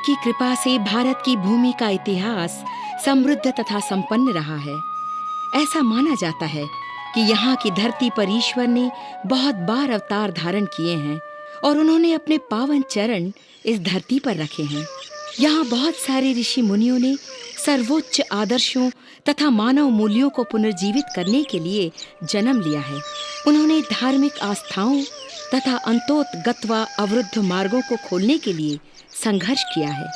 की कृपा से भारत की भूमि का इतिहास समृद्ध तथा संपन्न रहा है। ऐसा माना जाता है कि यहाँ की धरती पर ईश्वर ने बहुत बार अवतार धारण किए हैं और उन्होंने अपने पावन चरण इस धरती पर रखे हैं। यहाँ बहुत सारे ऋषि मुनियों ने सर्वोच्च आदर्शों तथा मानव मूल्यों को पुनर्जीवित करने के लिए जन्म लिया है। उन्होंने धार्मिक आस्थाओं तथा अंतोतगत्वा अवरुद्ध मार्गों को खोलने के लिए संघर्ष किया है।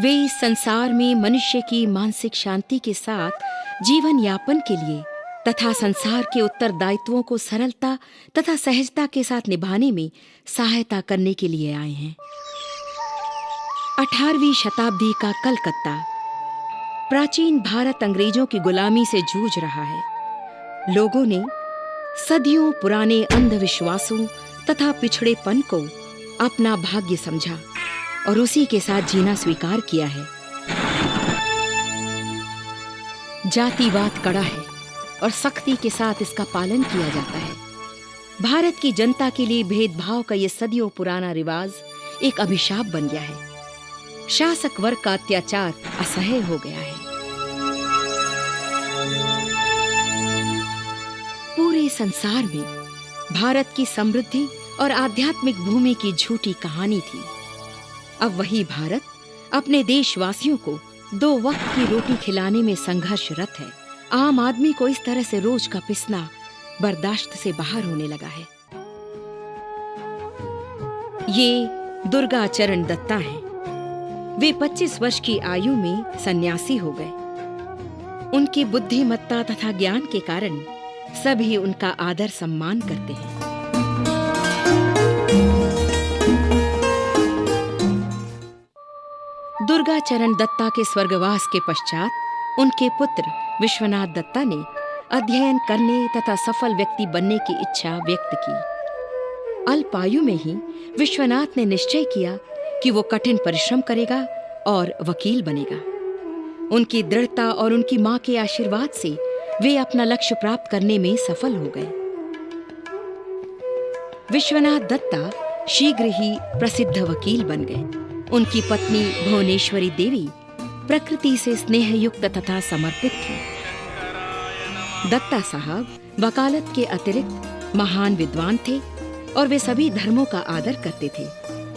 वे इस संसार में मनुष्य की मानसिक शांति के साथ जीवन यापन के लिए तथा संसार के उत्तरदायित्वों को सरलता तथा सहजता के साथ निभाने में सहायता करने के लिए आए हैं। 18वीं शताब्दी का कलकत्ता। प्राचीन भारत अंग्रेजों की गुलामी से जूझ रहा है। लोगों ने सदियों पुराने अंधविश्वासों तथा पिछड़ेपन को अपना भाग्य समझा और उसी के साथ जीना स्वीकार किया है। जातिवाद कड़ा है और सख्ती के साथ इसका पालन किया जाता है। भारत की जनता के लिए भेदभाव का यह सदियों पुराना रिवाज एक अभिशाप बन गया है। शासक वर्ग का अत्याचार असह्य हो गया है। पूरे संसार में भारत की समृद्धि और आध्यात्मिक भूमि की झूठी कहानी थी। अब वही भारत अपने देशवासियों को 2 वक्त की रोटी खिलाने में संघर्षरत है। आम आदमी को इस तरह से रोज का पिसना बर्दाश्त से बाहर होने लगा है। ये दुर्गा चरण दत्ता हैं। वे 25 वर्ष की आयु में सन्यासी हो गए। उनकी बुद्धिमत्ता तथा ज्ञान के कारण सभी उनका आदर सम्मान करते हैं। दुर्गा चरण दत्ता के स्वर्गवास के पश्चात उनके पुत्र विश्वनाथ दत्ता ने अध्ययन करने तथा सफल व्यक्ति बनने की इच्छा व्यक्त की। अल्पायु में ही विश्वनाथ ने निश्चय किया कि वो कठिन परिश्रम करेगा और वकील बनेगा। उनकी दृढ़ता और उनकी मां के आशीर्वाद से वे अपना लक्ष्य प्राप्त करने में सफल हो गए। विश्वनाथ दत्ता शीघ्र ही प्रसिद्ध वकील बन गए। उनकी पत्नी भुवनेश्वरी देवी प्रकृति से स्नेहयुक्त तथा समर्पित थी। दत्ता साहब वकालत के अतिरिक्त महान विद्वान थे और वे सभी धर्मों का आदर करते थे।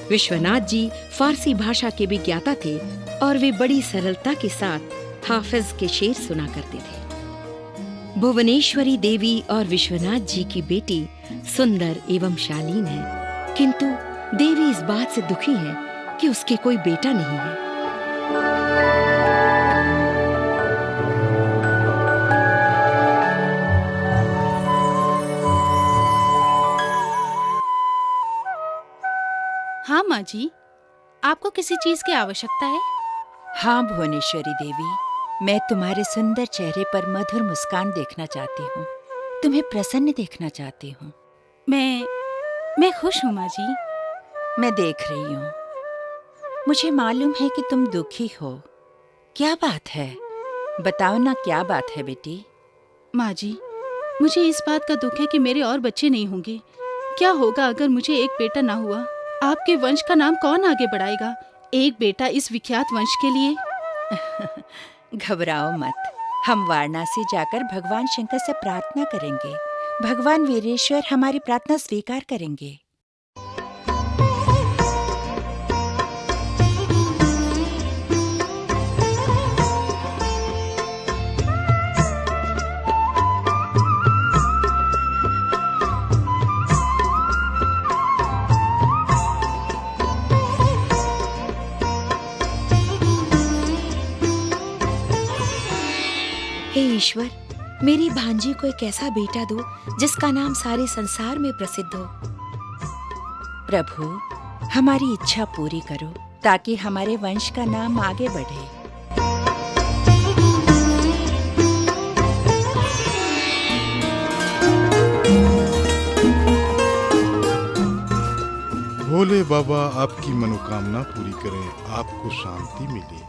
विश्वनाथ जी फारसी भाषा के भी ज्ञाता थे और वे बड़ी सरलता के साथ हाफिज के शेर सुना करते थे। भुवनेश्वरी देवी और विश्वनाथ जी की बेटी सुंदर एवं शालीन है, किंतु देवी इस बात से दुखी है कि उसके कोई बेटा नहीं है। हाँ माँ जी, आपको किसी चीज की आवश्यकता है? हाँ भुवनेश्वरी देवी, मैं तुम्हारे सुंदर चेहरे पर मधुर मुस्कान देखना चाहती हूँ। तुम्हें प्रसन्न देखना चाहती हूँ। मैं खुश हूँ माँ जी। मैं देख रही हूँ। मुझे मालूम है कि तुम दुखी हो। क्या बात है? बताओ ना, क्या बात है बेटी? माँ जी, मुझे इस बात का दुख है कि मेरे और बच्चे नहीं होंगे। क्या होगा अगर मुझे एक बेटा ना हुआ? आपके वंश का नाम कौन आगे बढ़ाएगा? एक बेटा इस विख्यात वंश के लिए। घबराओ मत, हम वाराणसी जाकर भगवान शंकर से प्रार्थना करेंगे। भगवान वीरेश्वर हमारी प्रार्थना स्वीकार करेंगे। हे ईश्वर, मेरी भांजी को एक ऐसा बेटा दो जिसका नाम सारे संसार में प्रसिद्ध हो। प्रभु, हमारी इच्छा पूरी करो ताकि हमारे वंश का नाम आगे बढ़े। भोले बाबा आपकी मनोकामना पूरी करें, आपको शांति मिले।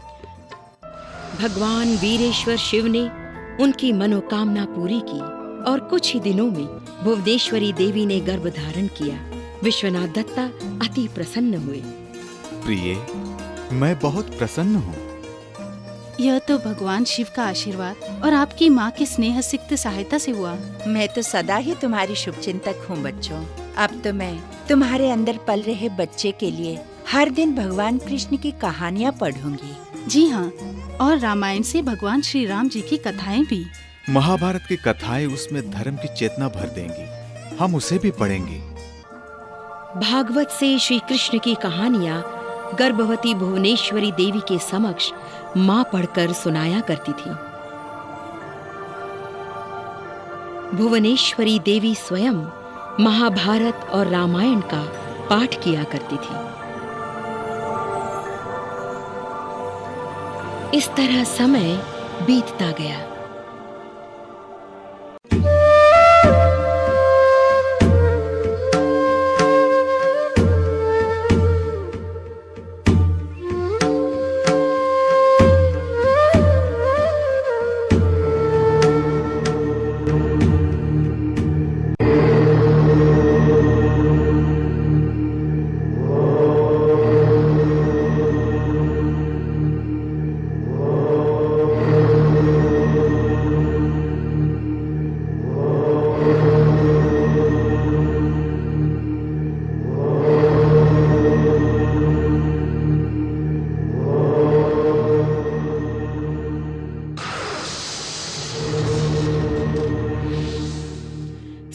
भगवान वीरेश्वर शिव ने उनकी मनोकामना पूरी की और कुछ ही दिनों में भुवनेश्वरी देवी ने गर्भ धारण किया। विश्वनाथ दत्ता अति प्रसन्न हुए। प्रिय, मैं बहुत प्रसन्न हूँ। यह तो भगवान शिव का आशीर्वाद और आपकी माँ की स्नेह सिक्त सहायता से हुआ। मैं तो सदा ही तुम्हारी शुभचिंतक हूँ बच्चों। अब तो मैं तुम्हारे अंदर पल रहे बच्चे के लिए हर दिन भगवान कृष्ण की कहानियाँ पढ़ूंगी। जी हाँ, और रामायण से भगवान श्री राम जी की कथाएं भी। महाभारत की कथाएं उसमें धर्म की चेतना भर देंगी। हम उसे भी पढ़ेंगे। भागवत से श्री कृष्ण की कहानियां गर्भवती भुवनेश्वरी देवी के समक्ष मां पढ़कर सुनाया करती थी। भुवनेश्वरी देवी स्वयं महाभारत और रामायण का पाठ किया करती थी। इस तरह समय बीतता गया।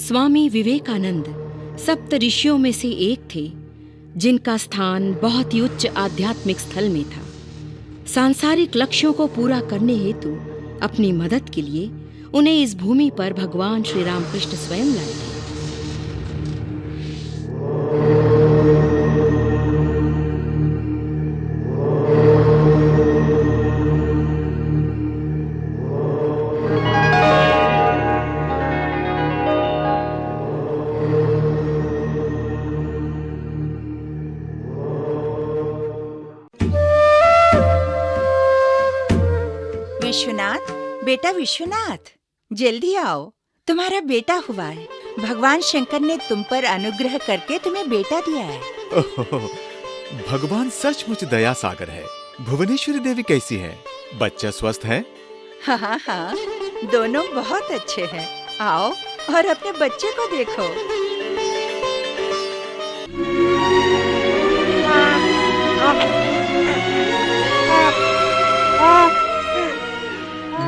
स्वामी विवेकानंद सप्त ऋषियों में से एक थे, जिनका स्थान बहुत ही उच्च आध्यात्मिक स्थल में था। सांसारिक लक्ष्यों को पूरा करने हेतु अपनी मदद के लिए उन्हें इस भूमि पर भगवान श्री रामकृष्ण स्वयं लाए थे। विश्वनाथ, बेटा विश्वनाथ, जल्दी आओ, तुम्हारा बेटा हुआ है। भगवान शंकर ने तुम पर अनुग्रह करके तुम्हें बेटा दिया है। ओह, भगवान सचमुच दया सागर है। भुवनेश्वरी देवी कैसी है? बच्चा स्वस्थ है? हाँ हाँ हाँ, दोनों बहुत अच्छे हैं। आओ और अपने बच्चे को देखो।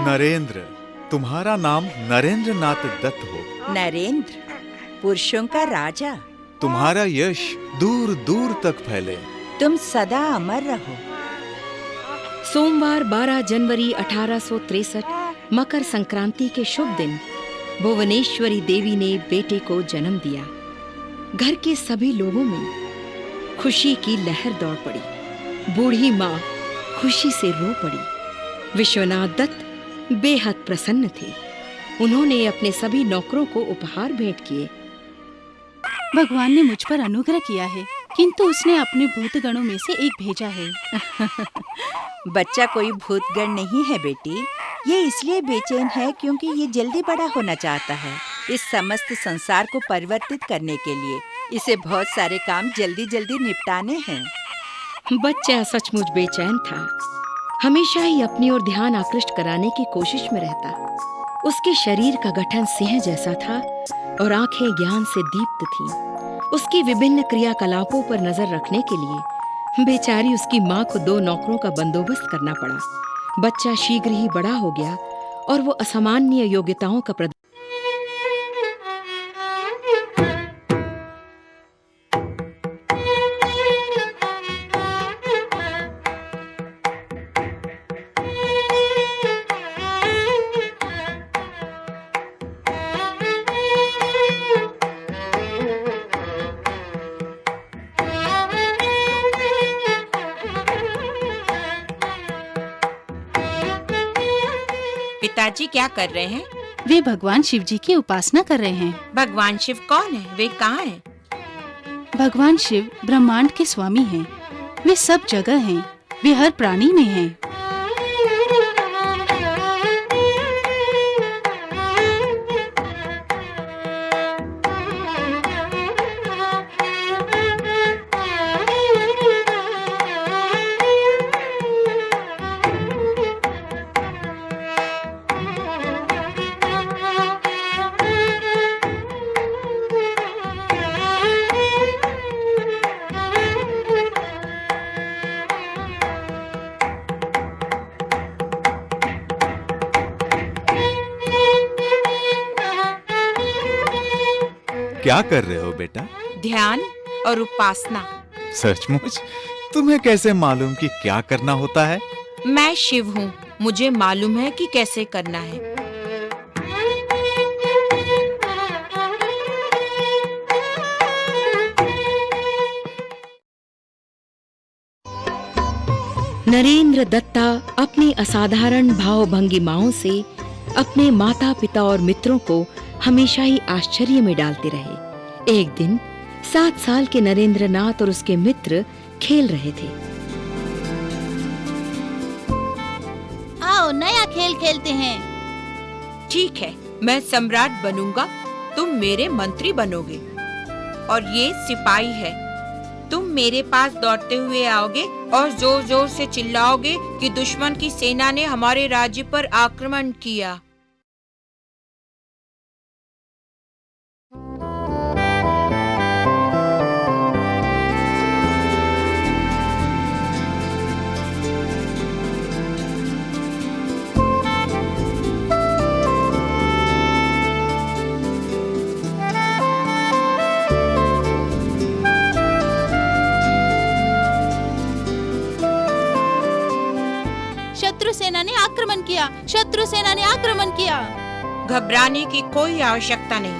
नरेंद्र, तुम्हारा नाम नरेंद्र नाथ दत्त हो। नरेंद्र, पुरुषों का राजा। तुम्हारा यश दूर दूर तक फैले। तुम सदा अमर रहो। सोमवार 12 जनवरी 1863 मकर संक्रांति के शुभ दिन भुवनेश्वरी देवी ने बेटे को जन्म दिया। घर के सभी लोगों में खुशी की लहर दौड़ पड़ी। बूढ़ी माँ खुशी से रो पड़ी। विश्वनाथ दत्त बेहद प्रसन्न थे। उन्होंने अपने सभी नौकरों को उपहार भेंट किए। भगवान ने मुझ पर अनुग्रह किया है, किंतु उसने अपने भूतगणों में से एक भेजा है। बच्चा कोई भूतगण नहीं है बेटी। ये इसलिए बेचैन है क्योंकि ये जल्दी बड़ा होना चाहता है। इस समस्त संसार को परिवर्तित करने के लिए इसे बहुत सारे काम जल्दी जल्दी निपटाने हैं। बच्चा सचमुच बेचैन था। हमेशा ही अपनी ओर ध्यान आकृष्ट कराने की कोशिश में रहता। उसके शरीर का गठन सिंह जैसा था और आंखें ज्ञान से दीप्त थीं। उसकी विभिन्न क्रियाकलापों पर नजर रखने के लिए बेचारी उसकी माँ को 2 नौकरों का बंदोबस्त करना पड़ा। बच्चा शीघ्र ही बड़ा हो गया और वो असामान्य योग्यताओं का पिताजी क्या कर रहे हैं? वे भगवान शिव जी की उपासना कर रहे हैं। भगवान शिव कौन है? वे कहाँ हैं? भगवान शिव ब्रह्मांड के स्वामी हैं। वे सब जगह हैं। वे हर प्राणी में हैं। क्या कर रहे हो बेटा? ध्यान और उपासना। सचमुच? तुम्हें कैसे मालूम कि क्या करना होता है? मैं शिव हूँ, मुझे मालूम है कि कैसे करना है। नरेंद्र दत्ता अपनी असाधारण भाव-भंगिमाओं से अपने माता-पिता और मित्रों को हमेशा ही आश्चर्य में डालते रहे। एक दिन 7 साल के नरेंद्रनाथ और उसके मित्र खेल रहे थे। आओ नया खेल खेलते हैं। ठीक है, मैं सम्राट बनूंगा, तुम मेरे मंत्री बनोगे। और ये सिपाही है, तुम मेरे पास दौड़ते हुए आओगे और जोर जोर से चिल्लाओगे कि दुश्मन की सेना ने हमारे राज्य पर आक्रमण किया। शत्रु सेना ने आक्रमण किया, शत्रु सेना ने आक्रमण किया। घबराने की कोई आवश्यकता नहीं,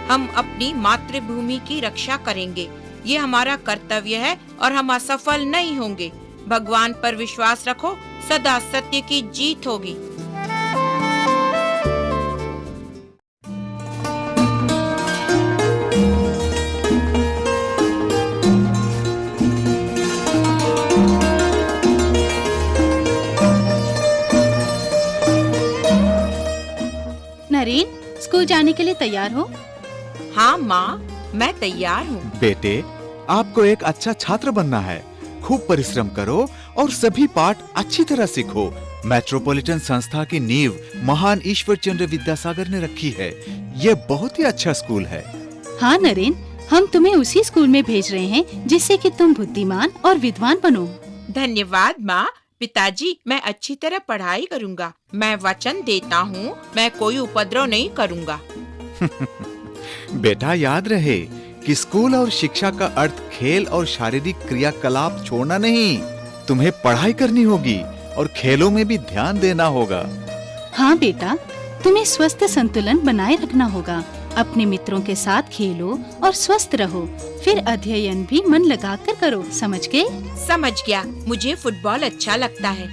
हम अपनी मातृभूमि की रक्षा करेंगे। ये हमारा कर्तव्य है और हम असफल नहीं होंगे। भगवान पर विश्वास रखो, सदा सत्य की जीत होगी। नरेन, स्कूल जाने के लिए तैयार हो? हाँ माँ, मैं तैयार हूँ। बेटे, आपको एक अच्छा छात्र बनना है। खूब परिश्रम करो और सभी पाठ अच्छी तरह सीखो। मेट्रोपॉलिटन संस्था की नींव महान ईश्वर चंद्र विद्यासागर ने रखी है। ये बहुत ही अच्छा स्कूल है। हाँ नरेन, हम तुम्हें उसी स्कूल में भेज रहे हैं जिससे कि तुम बुद्धिमान और विद्वान बनो। धन्यवाद माँ। पिताजी, मैं अच्छी तरह पढ़ाई करूँगा। मैं वचन देता हूँ, मैं कोई उपद्रव नहीं करूँगा। बेटा, याद रहे कि स्कूल और शिक्षा का अर्थ खेल और शारीरिक क्रियाकलाप छोड़ना नहीं। तुम्हें पढ़ाई करनी होगी और खेलों में भी ध्यान देना होगा। हाँ बेटा, तुम्हें स्वस्थ संतुलन बनाए रखना होगा। अपने मित्रों के साथ खेलो और स्वस्थ रहो। फिर अध्ययन भी मन लगाकर करो, समझ गए? समझ गया। मुझे फुटबॉल अच्छा लगता है।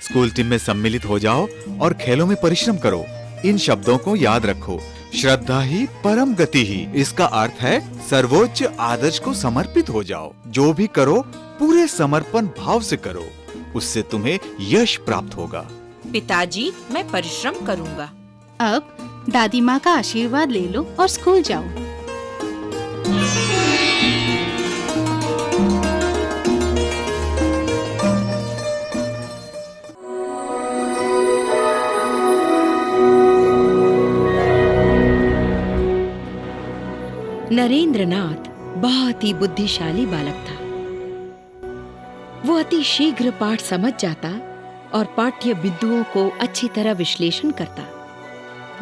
स्कूल टीम में सम्मिलित हो जाओ और खेलों में परिश्रम करो। इन शब्दों को याद रखो। श्रद्धा ही परम गति ही। इसका अर्थ है सर्वोच्च आदर्श को समर्पित हो जाओ। जो भी करो पूरे समर्पण भाव से करो, उससे तुम्हें यश प्राप्त होगा। पिताजी, मैं परिश्रम करूँगा। अब दादी माँ का आशीर्वाद ले लो और स्कूल जाओ। नरेंद्रनाथ बहुत ही बुद्धिशाली बालक था। वो अति शीघ्र पाठ समझ जाता और पाठ्य बिंदुओं को अच्छी तरह विश्लेषण करता।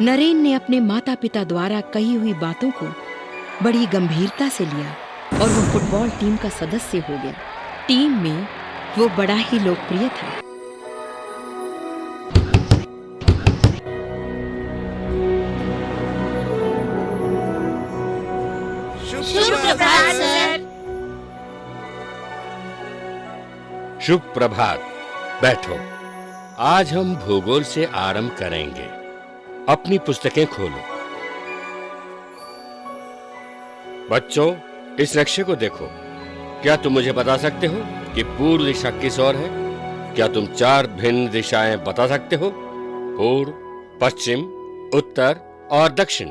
नरेन ने अपने माता-पिता द्वारा कही हुई बातों को बड़ी गंभीरता से लिया और वो फुटबॉल टीम का सदस्य हो गया। टीम में वो बड़ा ही लोकप्रिय था। शुभ प्रभात सर। शुभ प्रभात। बैठो। आज हम भूगोल से आरंभ करेंगे। अपनी पुस्तकें खोलो। बच्चों, इस नक्शे को देखो। क्या तुम मुझे बता सकते हो कि पूर्व दिशा किस ओर है? क्या तुम 4 भिन्न दिशाएं बता सकते हो? पूर्व, पश्चिम, उत्तर और दक्षिण।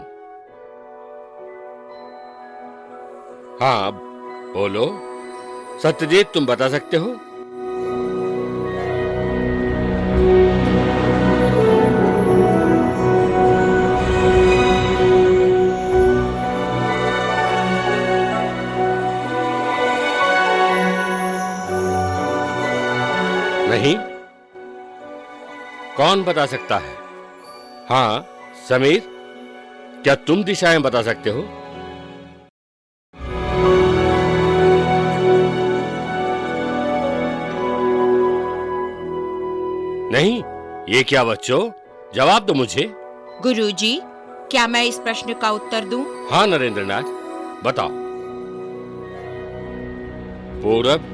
हाँ, बोलो। सत्यजीत, तुम बता सकते हो? नहीं? कौन बता सकता है? हाँ, समीर, क्या तुम दिशाएं बता सकते हो? ये क्या बच्चों, जवाब दो मुझे। गुरुजी, क्या मैं इस प्रश्न का उत्तर दूं? हाँ नरेंद्रनाथ, बताओ। पूरब,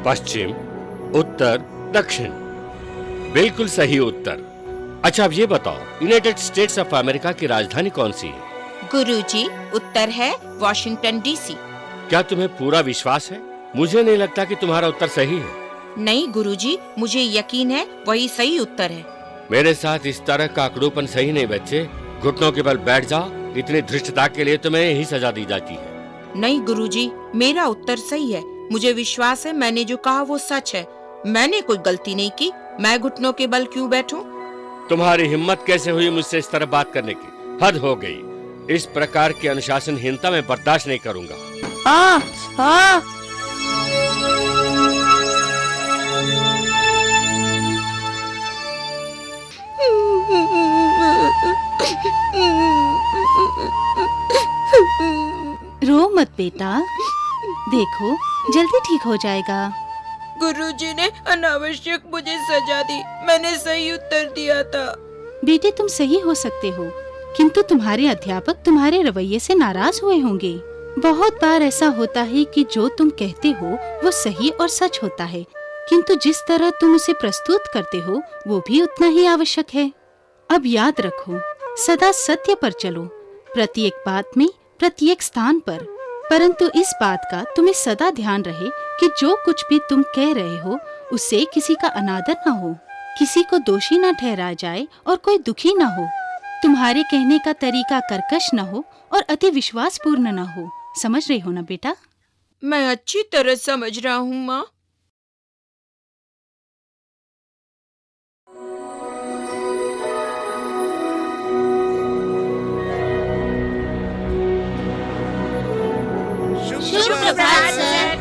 पश्चिम, उत्तर, दक्षिण, बिल्कुल सही उत्तर। अच्छा अब ये बताओ, यूनाइटेड स्टेट्स ऑफ अमेरिका की राजधानी कौन सी है? गुरुजी, उत्तर है वॉशिंगटन डीसी। क्या तुम्हें पूरा विश्वास है? मुझे नहीं लगता कि तुम्हारा उत्तर सही है। नहीं गुरुजी, मुझे यकीन है वही सही उत्तर है। मेरे साथ इस तरह का आकड़ूपन सही नहीं बच्चे। घुटनों के बल बैठ जाओ, इतनी धृष्टता के लिए तुम्हें यही सजा दी जाती है। नहीं गुरुजी, मेरा उत्तर सही है। मुझे विश्वास है मैंने जो कहा वो सच है। मैंने कोई गलती नहीं की। मैं घुटनों के बल क्यों बैठूं? तुम्हारी हिम्मत कैसे हुई मुझसे इस तरह बात करने की? हद हो गई। इस प्रकार की अनुशासनहीनता मैं बर्दाश्त नहीं करूंगा। रो मत बेटा, देखो जल्दी ठीक हो जाएगा। गुरुजी ने अनावश्यक मुझे सजा दी। मैंने सही उत्तर दिया था। बेटे तुम सही हो सकते हो, किंतु तुम्हारे अध्यापक तुम्हारे रवैये से नाराज हुए होंगे। बहुत बार ऐसा होता है कि जो तुम कहते हो वो सही और सच होता है, किंतु जिस तरह तुम उसे प्रस्तुत करते हो वो भी उतना ही आवश्यक है। अब याद रखो, सदा सत्य पर चलो, प्रत्येक बात में, प्रत्येक स्थान पर। परंतु इस बात का तुम्हें सदा ध्यान रहे कि जो कुछ भी तुम कह रहे हो उससे किसी का अनादर न हो, किसी को दोषी न ठहराया जाए और कोई दुखी न हो। तुम्हारे कहने का तरीका कर्कश न हो और अति विश्वासपूर्ण न हो। समझ रहे हो ना बेटा? मैं अच्छी तरह समझ रहा हूँ माँ। सुप्रभात सर।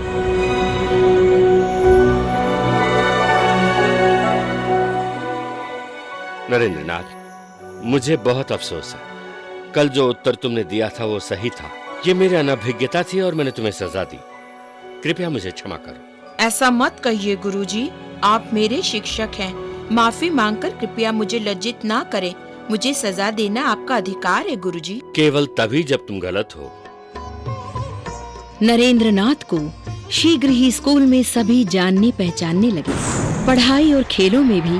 नरेंद्रनाथ, मुझे बहुत अफसोस है। कल जो उत्तर तुमने दिया था वो सही था। ये मेरी अनभिज्ञता थी और मैंने तुम्हें सजा दी। कृपया मुझे क्षमा करो। ऐसा मत कहिए गुरुजी, आप मेरे शिक्षक हैं। माफी मांगकर कृपया मुझे लज्जित ना करें। मुझे सजा देना आपका अधिकार है गुरुजी। केवल तभी जब तुम गलत हो। नरेंद्रनाथ को शीघ्र ही स्कूल में सभी जानने पहचानने लगे। पढ़ाई और खेलों में भी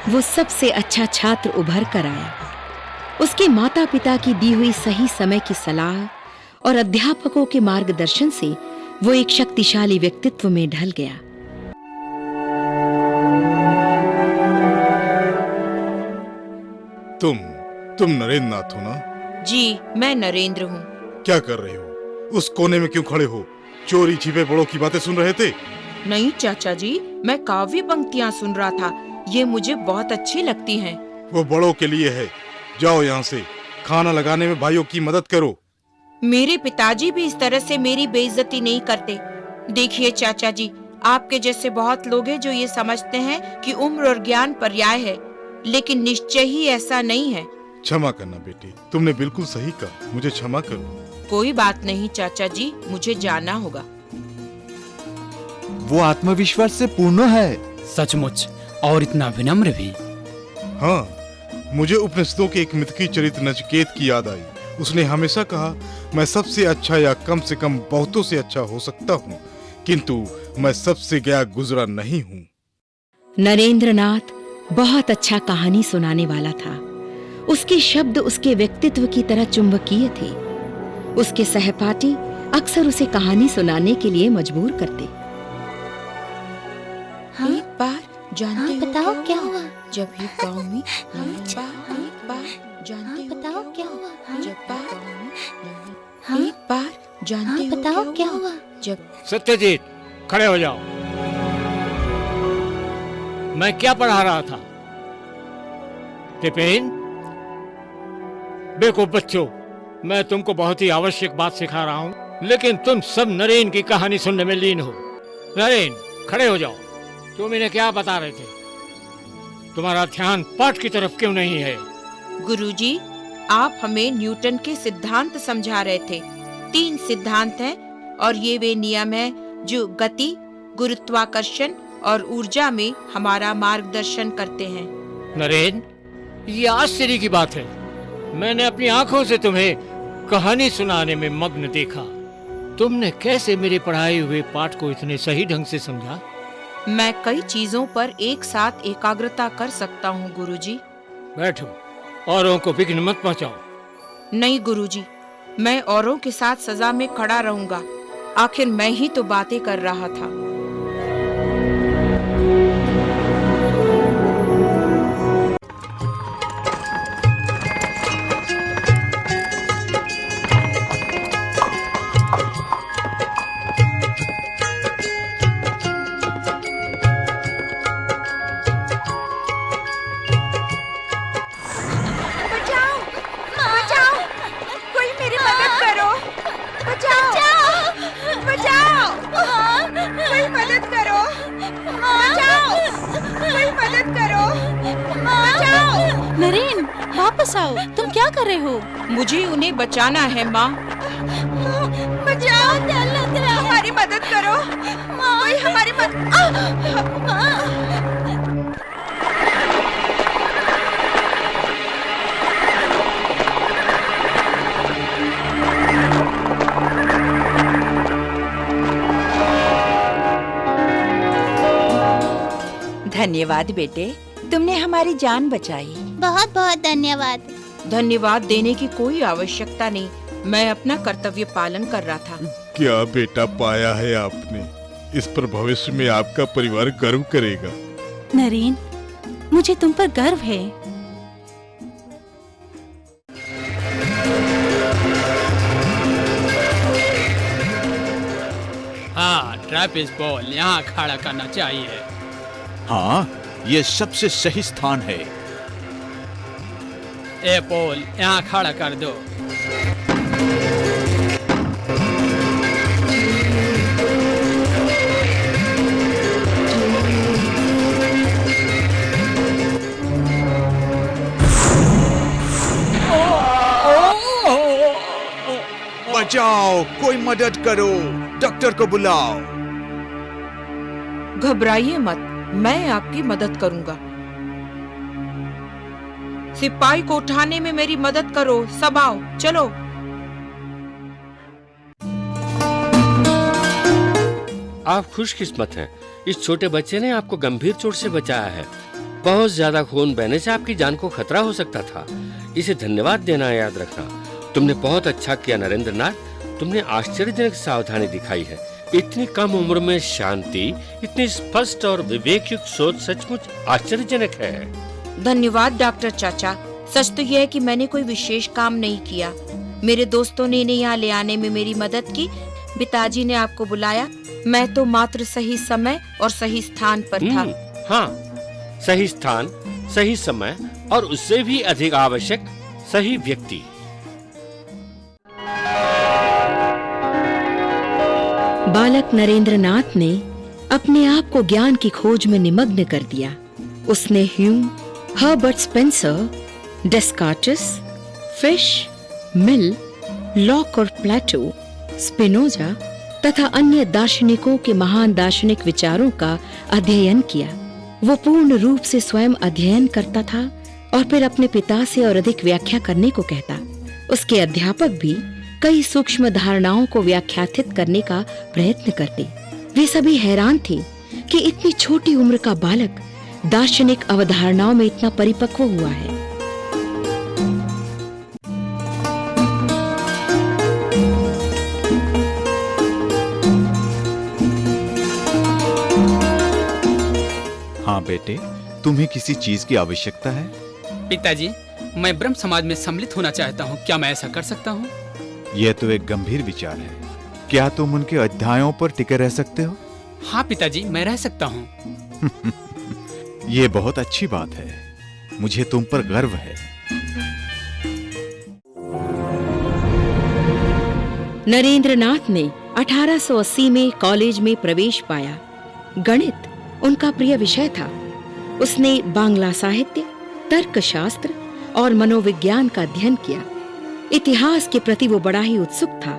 वो सबसे अच्छा छात्र उभर कर आया। उसके माता पिता की दी हुई सही समय की सलाह और अध्यापकों के मार्गदर्शन से वो एक शक्तिशाली व्यक्तित्व में ढल गया। तुम नरेंद्रनाथ हो ना? जी, मैं नरेंद्र हूँ। क्या कर रहे हो? उस कोने में क्यों खड़े हो? चोरी छिपे बड़ों की बातें सुन रहे थे? नहीं चाचा जी, मैं काव्य पंक्तियाँ सुन रहा था। ये मुझे बहुत अच्छी लगती हैं। वो बड़ों के लिए है। जाओ यहाँ से। खाना लगाने में भाइयों की मदद करो। मेरे पिताजी भी इस तरह से मेरी बेइज्जती नहीं करते। देखिए चाचा जी, आपके जैसे बहुत लोग हैं जो ये समझते हैं कि उम्र और ज्ञान पर्याय है, लेकिन निश्चय ही ऐसा नहीं है। क्षमा करना बेटी, तुमने बिल्कुल सही कहा। मुझे क्षमा करो। कोई बात नहीं चाचा जी, मुझे जाना होगा। वो आत्मविश्वास से पूर्ण है। सचमुच, और इतना विनम्र भी। हाँ, मुझे उपनिषदों के एक मिथकी चरित्र नचिकेत की याद आई। उसने हमेशा कहा, मैं सबसे अच्छा या कम से कम बहुतों से अच्छा हो सकता हूँ, किंतु मैं सबसे गया गुजरा नहीं हूँ। नरेंद्रनाथ बहुत अच्छा कहानी सुनाने वाला था। उसके शब्द उसके व्यक्तित्व की तरह चुंबकीय थे। उसके सहपाठी अक्सर उसे कहानी सुनाने के लिए मजबूर करते। हाँ? एक बार जानते हो बताओ क्या हुआ? जब ये गांव में एक बार जानते हो बताओ क्या हुआ? जब गांव में हाँ? एक बार जानते हो बताओ क्या हुआ? जब सत्यजीत, खड़े हो जाओ। मैं क्या पढ़ा रहा था? टिपेन, बेवकूफ बच्चों, मैं तुमको बहुत ही आवश्यक बात सिखा रहा हूँ, लेकिन तुम सब नरेन की कहानी सुनने में लीन हो। नरेन, खड़े हो जाओ। तुम इन्हें क्या बता रहे थे? तुम्हारा ध्यान पाठ की तरफ क्यों नहीं है? गुरुजी, आप हमें न्यूटन के सिद्धांत समझा रहे थे। 3 सिद्धांत हैं और ये वे नियम हैं जो गति, गुरुत्वाकर्षण और ऊर्जा में हमारा मार्गदर्शन करते हैं। नरेन, ये आश्चर्य की बात है। मैंने अपनी आंखों से तुम्हें कहानी सुनाने में मग्न देखा। तुमने कैसे मेरे पढ़ाए हुए पाठ को इतने सही ढंग से समझा? मैं कई चीजों पर एक साथ एकाग्रता कर सकता हूँ गुरुजी। बैठो, औरों को विघ्न मत पहुंचाओ। नहीं गुरुजी, मैं औरों के साथ सजा में खड़ा रहूंगा। आखिर मैं ही तो बातें कर रहा था। नरेन, वापस आओ। तुम क्या कर रहे हो? मुझे उन्हें बचाना है माँ। बचाओ, हमारी मदद करो। कोई हमारी धन्यवाद बेटे, तुमने हमारी जान बचाई। बहुत बहुत धन्यवाद। धन्यवाद देने की कोई आवश्यकता नहीं। मैं अपना कर्तव्य पालन कर रहा था। क्या बेटा पाया है आपने? इस पर भविष्य में आपका परिवार गर्व करेगा। नरेन, मुझे तुम पर गर्व है। हाँ, ट्रैपिस बॉल यहाँ खड़ा करना चाहिए। हाँ, ये सबसे सही स्थान है। ए पोल, यहाँ खड़ा कर दो। बचाओ, कोई मदद करो, डॉक्टर को बुलाओ। घबराइए मत, मैं आपकी मदद करूंगा। सिपाही को उठाने में मेरी मदद करो। सब आओ, चलो। आप खुशकिस्मत हैं। इस छोटे बच्चे ने आपको गंभीर चोट से बचाया है। बहुत ज्यादा खून बहने से आपकी जान को खतरा हो सकता था। इसे धन्यवाद देना याद रखना। तुमने बहुत अच्छा किया नरेंद्र नाथ। तुमने आश्चर्यजनक सावधानी दिखाई है। इतनी कम उम्र में शांति, इतनी स्पष्ट और विवेकयुक्त सोच सचमुच आश्चर्यजनक है। धन्यवाद डॉक्टर चाचा। सच तो यह है कि मैंने कोई विशेष काम नहीं किया। मेरे दोस्तों ने इन्हें यहाँ ले आने में मेरी मदद की। पिताजी ने आपको बुलाया। मैं तो मात्र सही समय और सही स्थान पर था। हाँ, सही स्थान, सही समय और उससे भी अधिक आवश्यक सही व्यक्ति। बालक नरेंद्र नाथ ने अपने आप को ज्ञान की खोज में निमग्न कर दिया। उसने ह्यूम, हर्बर्ट स्पेंसर, डेस्कार्टिस, फिश, मिल, लॉक और प्लेटो, स्पिनोजा तथा अन्य दार्शनिकों के महान दार्शनिक विचारों का अध्ययन किया। वो पूर्ण रूप से स्वयं अध्ययन करता था और फिर अपने पिता से और अधिक व्याख्या करने को कहता। उसके अध्यापक भी कई सूक्ष्म धारणाओं को व्याख्यातित करने का प्रयत्न करते। वे सभी हैरान थे कि इतनी छोटी उम्र का बालक दार्शनिक अवधारणाओं में इतना परिपक्व हुआ है। हाँ बेटे, तुम्हें किसी चीज की आवश्यकता है? पिताजी, मैं ब्रह्म समाज में सम्मिलित होना चाहता हूँ। क्या मैं ऐसा कर सकता हूँ? यह तो एक गंभीर विचार है। क्या तुम उनके अध्यायों पर टिके रह सकते हो? हाँ पिताजी, मैं रह सकता हूँ। ये बहुत अच्छी बात है। मुझे तुम पर गर्व है। नरेंद्र नाथ ने 1880 में कॉलेज में प्रवेश पाया। गणित उनका प्रिय विषय था। उसने बांग्ला साहित्य, तर्कशास्त्र और मनोविज्ञान का अध्ययन किया। इतिहास के प्रति वो बड़ा ही उत्सुक था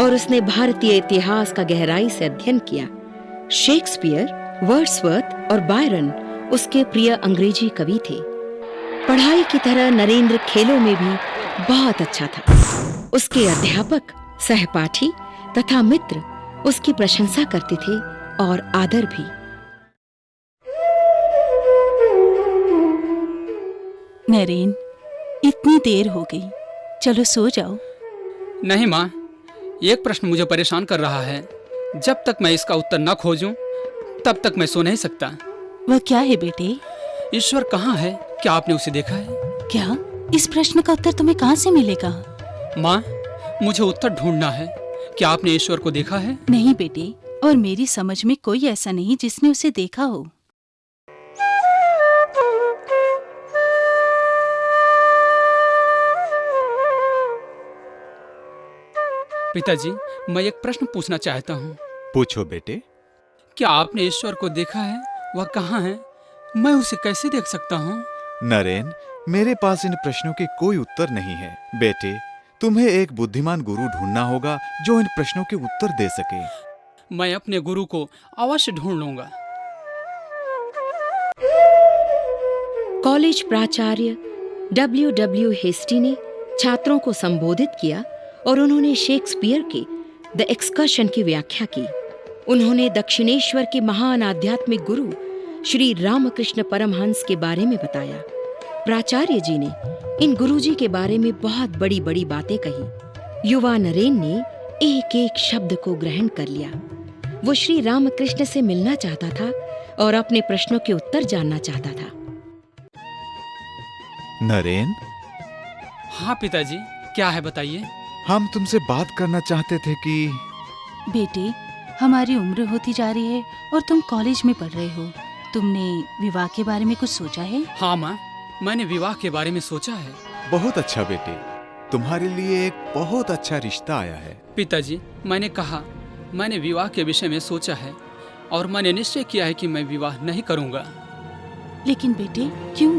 और उसने भारतीय इतिहास का गहराई से अध्ययन किया। शेक्सपियर, वर्ड्सवर्थ और बायरन उसके प्रिय अंग्रेजी कवि थे। पढ़ाई की तरह नरेंद्र खेलों में भी बहुत अच्छा था। उसके अध्यापक, सहपाठी तथा मित्र उसकी प्रशंसा करते थे और आदर भी। नरेन, इतनी देर हो गई, चलो सो जाओ। नहीं माँ, एक प्रश्न मुझे परेशान कर रहा है। जब तक मैं इसका उत्तर न खोजूं, तब तक मैं सो नहीं सकता। वह क्या है बेटे? ईश्वर कहाँ है? क्या आपने उसे देखा है? क्या? इस प्रश्न का उत्तर तुम्हें कहाँ से मिलेगा? माँ, मुझे उत्तर ढूंढना है। क्या आपने ईश्वर को देखा है? नहीं बेटे, और मेरी समझ में कोई ऐसा नहीं जिसने उसे देखा हो। पिताजी, मैं एक प्रश्न पूछना चाहता हूँ। पूछो बेटे। क्या आपने ईश्वर को देखा है? वह कहाँ है? मैं उसे कैसे देख सकता हूँ? नरेन, मेरे पास इन प्रश्नों के कोई उत्तर नहीं है। बेटे, तुम्हें एक बुद्धिमान गुरु ढूंढना होगा जो इन प्रश्नों के उत्तर दे सके। मैं अपने गुरु को अवश्य ढूंढ लूंगा। कॉलेज प्राचार्य W.W. हेस्टी ने छात्रों को संबोधित किया और उन्होंने शेक्सपियर के द एक्सकर्शन की व्याख्या की। उन्होंने दक्षिणेश्वर के महान आध्यात्मिक गुरु श्री रामकृष्ण परमहंस के बारे में बताया। प्राचार्य जी ने इन गुरुजी के बारे में बहुत बड़ी बड़ी बातें कही। युवा नरेन ने एक एक शब्द को ग्रहण कर लिया। वो श्री रामकृष्ण से मिलना चाहता था और अपने प्रश्नों के उत्तर जानना चाहता था। नरेन, हाँ पिताजी, क्या है बताइए। हम तुमसे बात करना चाहते थे कि बेटे, हमारी उम्र होती जा रही है और तुम कॉलेज में पढ़ रहे हो। तुमने विवाह के बारे में कुछ सोचा है? हाँ माँ, मैंने विवाह के बारे में सोचा है। बहुत अच्छा बेटे, तुम्हारे लिए एक बहुत अच्छा रिश्ता आया है। पिताजी, मैंने विवाह के विषय में सोचा है और मैंने निश्चय किया है कि मैं विवाह नहीं करूंगा। लेकिन बेटे, क्यों?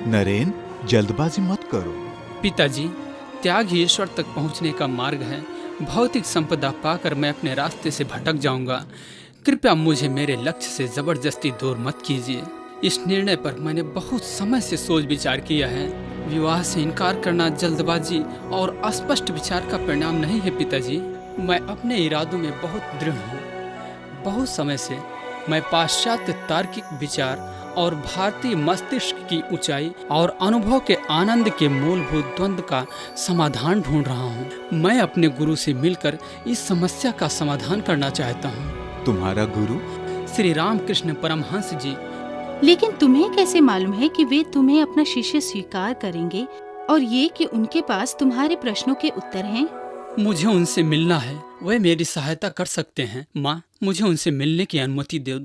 नरेन, जल्दबाजी मत करो। पिताजी, त्याग ही ईश्वर तक पहुंचने का मार्ग है। भौतिक संपदा पाकर मैं अपने रास्ते से भटक जाऊंगा। कृपया मुझे मेरे लक्ष्य से जबरदस्ती दूर मत कीजिए। इस निर्णय पर मैंने बहुत समय से सोच विचार किया है। विवाह से इनकार करना जल्दबाजी और अस्पष्ट विचार का परिणाम नहीं है पिताजी। मैं अपने इरादों में बहुत दृढ़ हूँ। बहुत समय से मैं पाश्चात्य तार्किक विचार और भारतीय मस्तिष्क की ऊंचाई और अनुभव के आनंद के मूलभूत द्वंद्व का समाधान ढूंढ रहा हूँ। मैं अपने गुरु से मिलकर इस समस्या का समाधान करना चाहता हूँ। तुम्हारा गुरु? श्री रामकृष्ण परमहंस जी। लेकिन तुम्हें कैसे मालूम है कि वे तुम्हें अपना शिष्य स्वीकार करेंगे और ये कि उनके पास तुम्हारे प्रश्नों के उत्तर हैं? मुझे उनसे मिलना है, वे मेरी सहायता कर सकते हैं। माँ, मुझे उनसे मिलने की अनुमति दो।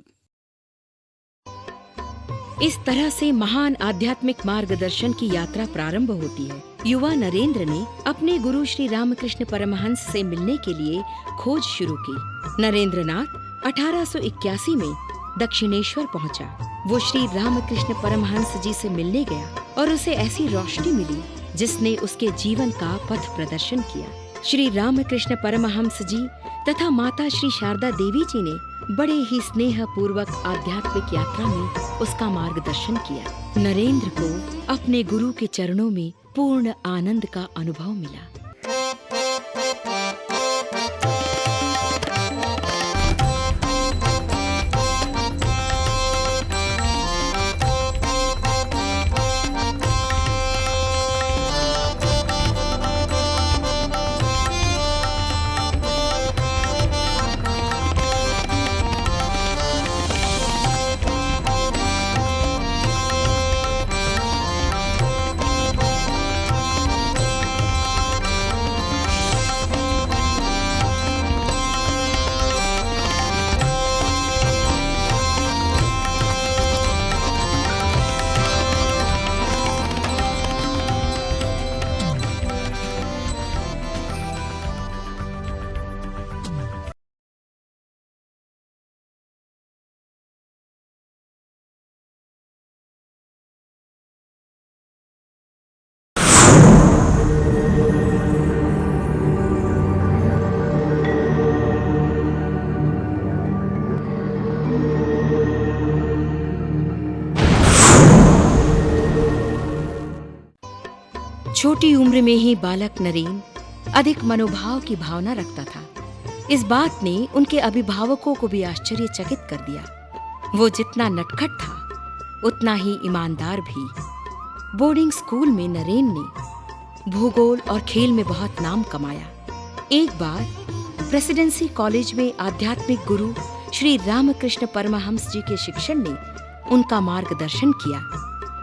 इस तरह से महान आध्यात्मिक मार्गदर्शन की यात्रा प्रारंभ होती है। युवा नरेंद्र ने अपने गुरु श्री रामकृष्ण परमहंस से मिलने के लिए खोज शुरू की। नरेंद्रनाथ 1881 में दक्षिणेश्वर पहुंचा। वो श्री रामकृष्ण परमहंस जी से मिलने गया और उसे ऐसी रोशनी मिली जिसने उसके जीवन का पथ प्रदर्शन किया। श्री रामकृष्ण परमहंस जी तथा माता श्री शारदा देवी जी ने बड़े ही स्नेह पूर्वक आध्यात्मिक यात्रा में उसका मार्गदर्शन किया। नरेंद्र को अपने गुरु के चरणों में पूर्ण आनंद का अनुभव मिला। छोटी उम्र में ही बालक नरेन अधिक मनोभाव की भावना रखता था। इस बात ने उनके अभिभावकों को भी आश्चर्यचकित कर दिया। वो जितना नटखट था उतना ही ईमानदार भी। बोर्डिंग स्कूल में नरेन ने भूगोल और खेल में बहुत नाम कमाया। एक बार प्रेसिडेंसी कॉलेज में आध्यात्मिक गुरु श्री रामकृष्ण परमहंस जी के शिक्षण ने उनका मार्गदर्शन किया,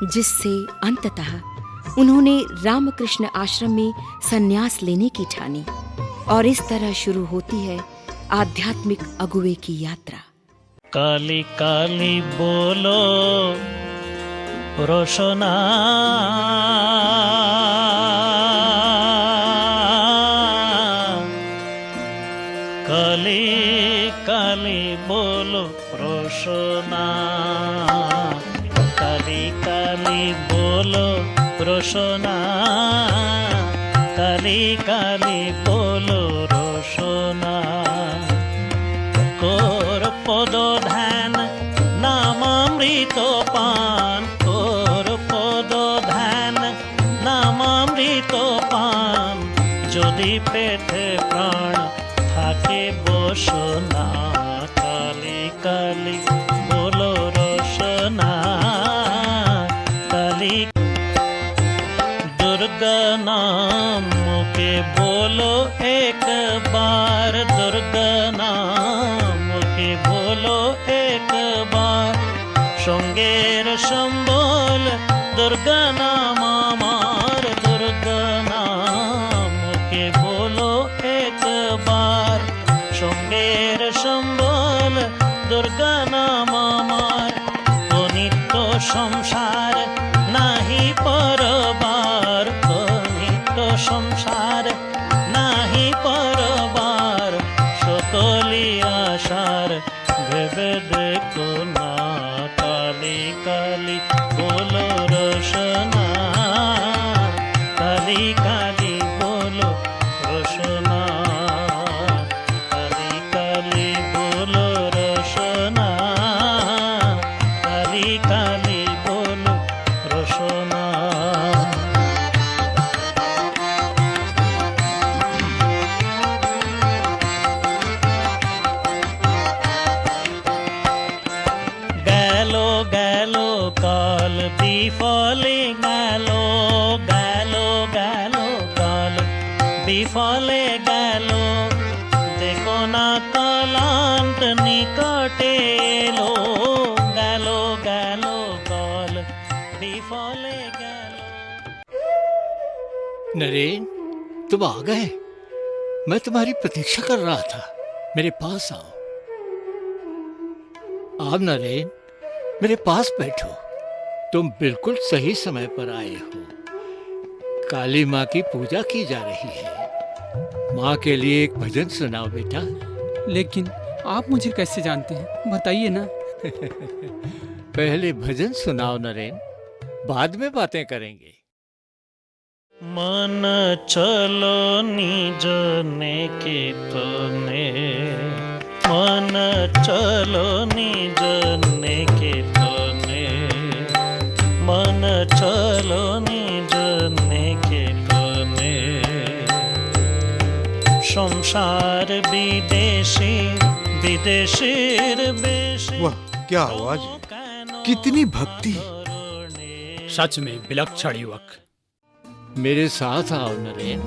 जिससे अंततः उन्होंने रामकृष्ण आश्रम में संन्यास लेने की ठानी। और इस तरह शुरू होती है आध्यात्मिक अगुवे की यात्रा। काली काली बोलो रोशना, काली काली बोलो रोशना, काली काली बोलो रोशना, काली काली बोलो रोशना। कोर पदो ध्यान नामामृत पान, कोर पदो ध्यान नामामृत पान, যদি পেটে প্রাণ থাকে বসনা, কালি কালি बोलो रोशना, काली दुर्गा नाम के बोलो एक बार, दुर्गा नाम के बोलो एक बार, সঙ্গের সম্বল दुर्गा नाम আমার, दुर्गा नाम के बोलो एक बार, সঙ্গের সম্বল दुर्गा नाम আমার, অনিত্য সংসার নাহি পরবার, অনিত্য সংসার নাহি পরবার, সকলি আশার ভেবে দেখো না, কালি কালি बोलो रोशना, काली काली बोलो रोशना, काली काली बोलो रोशना, काली काली बोलो रोशना। গেলো গেলো কাল বিফলে গেলো, গেলো গেলো কাল বিফলে গেলো, দেখো না কালান্ত নিকটে এলো, গেলো গেলো কাল বিফলে গেলো। नरेन, तुम आ गए। मैं तुम्हारी प्रतीक्षा कर रहा था। मेरे पास आओ। आप नरेन, मेरे पास बैठो। तुम बिल्कुल सही समय पर आए हो। काली माँ की पूजा की जा रही है। माँ के लिए एक भजन सुनाओ बेटा। लेकिन आप मुझे कैसे जानते हैं, बताइए ना। पहले भजन सुनाओ नरेन, बाद में बातें करेंगे। मन चलो निज निकेतने, मन चलो निज निकेतने, मन चलो निज निकेतने, संसार विदेशी विदेशीर बेशी। वाह, क्या आवाज है, कितनी भक्ति। सच में विलक्षण युवक। मेरे साथ आओ नरेन।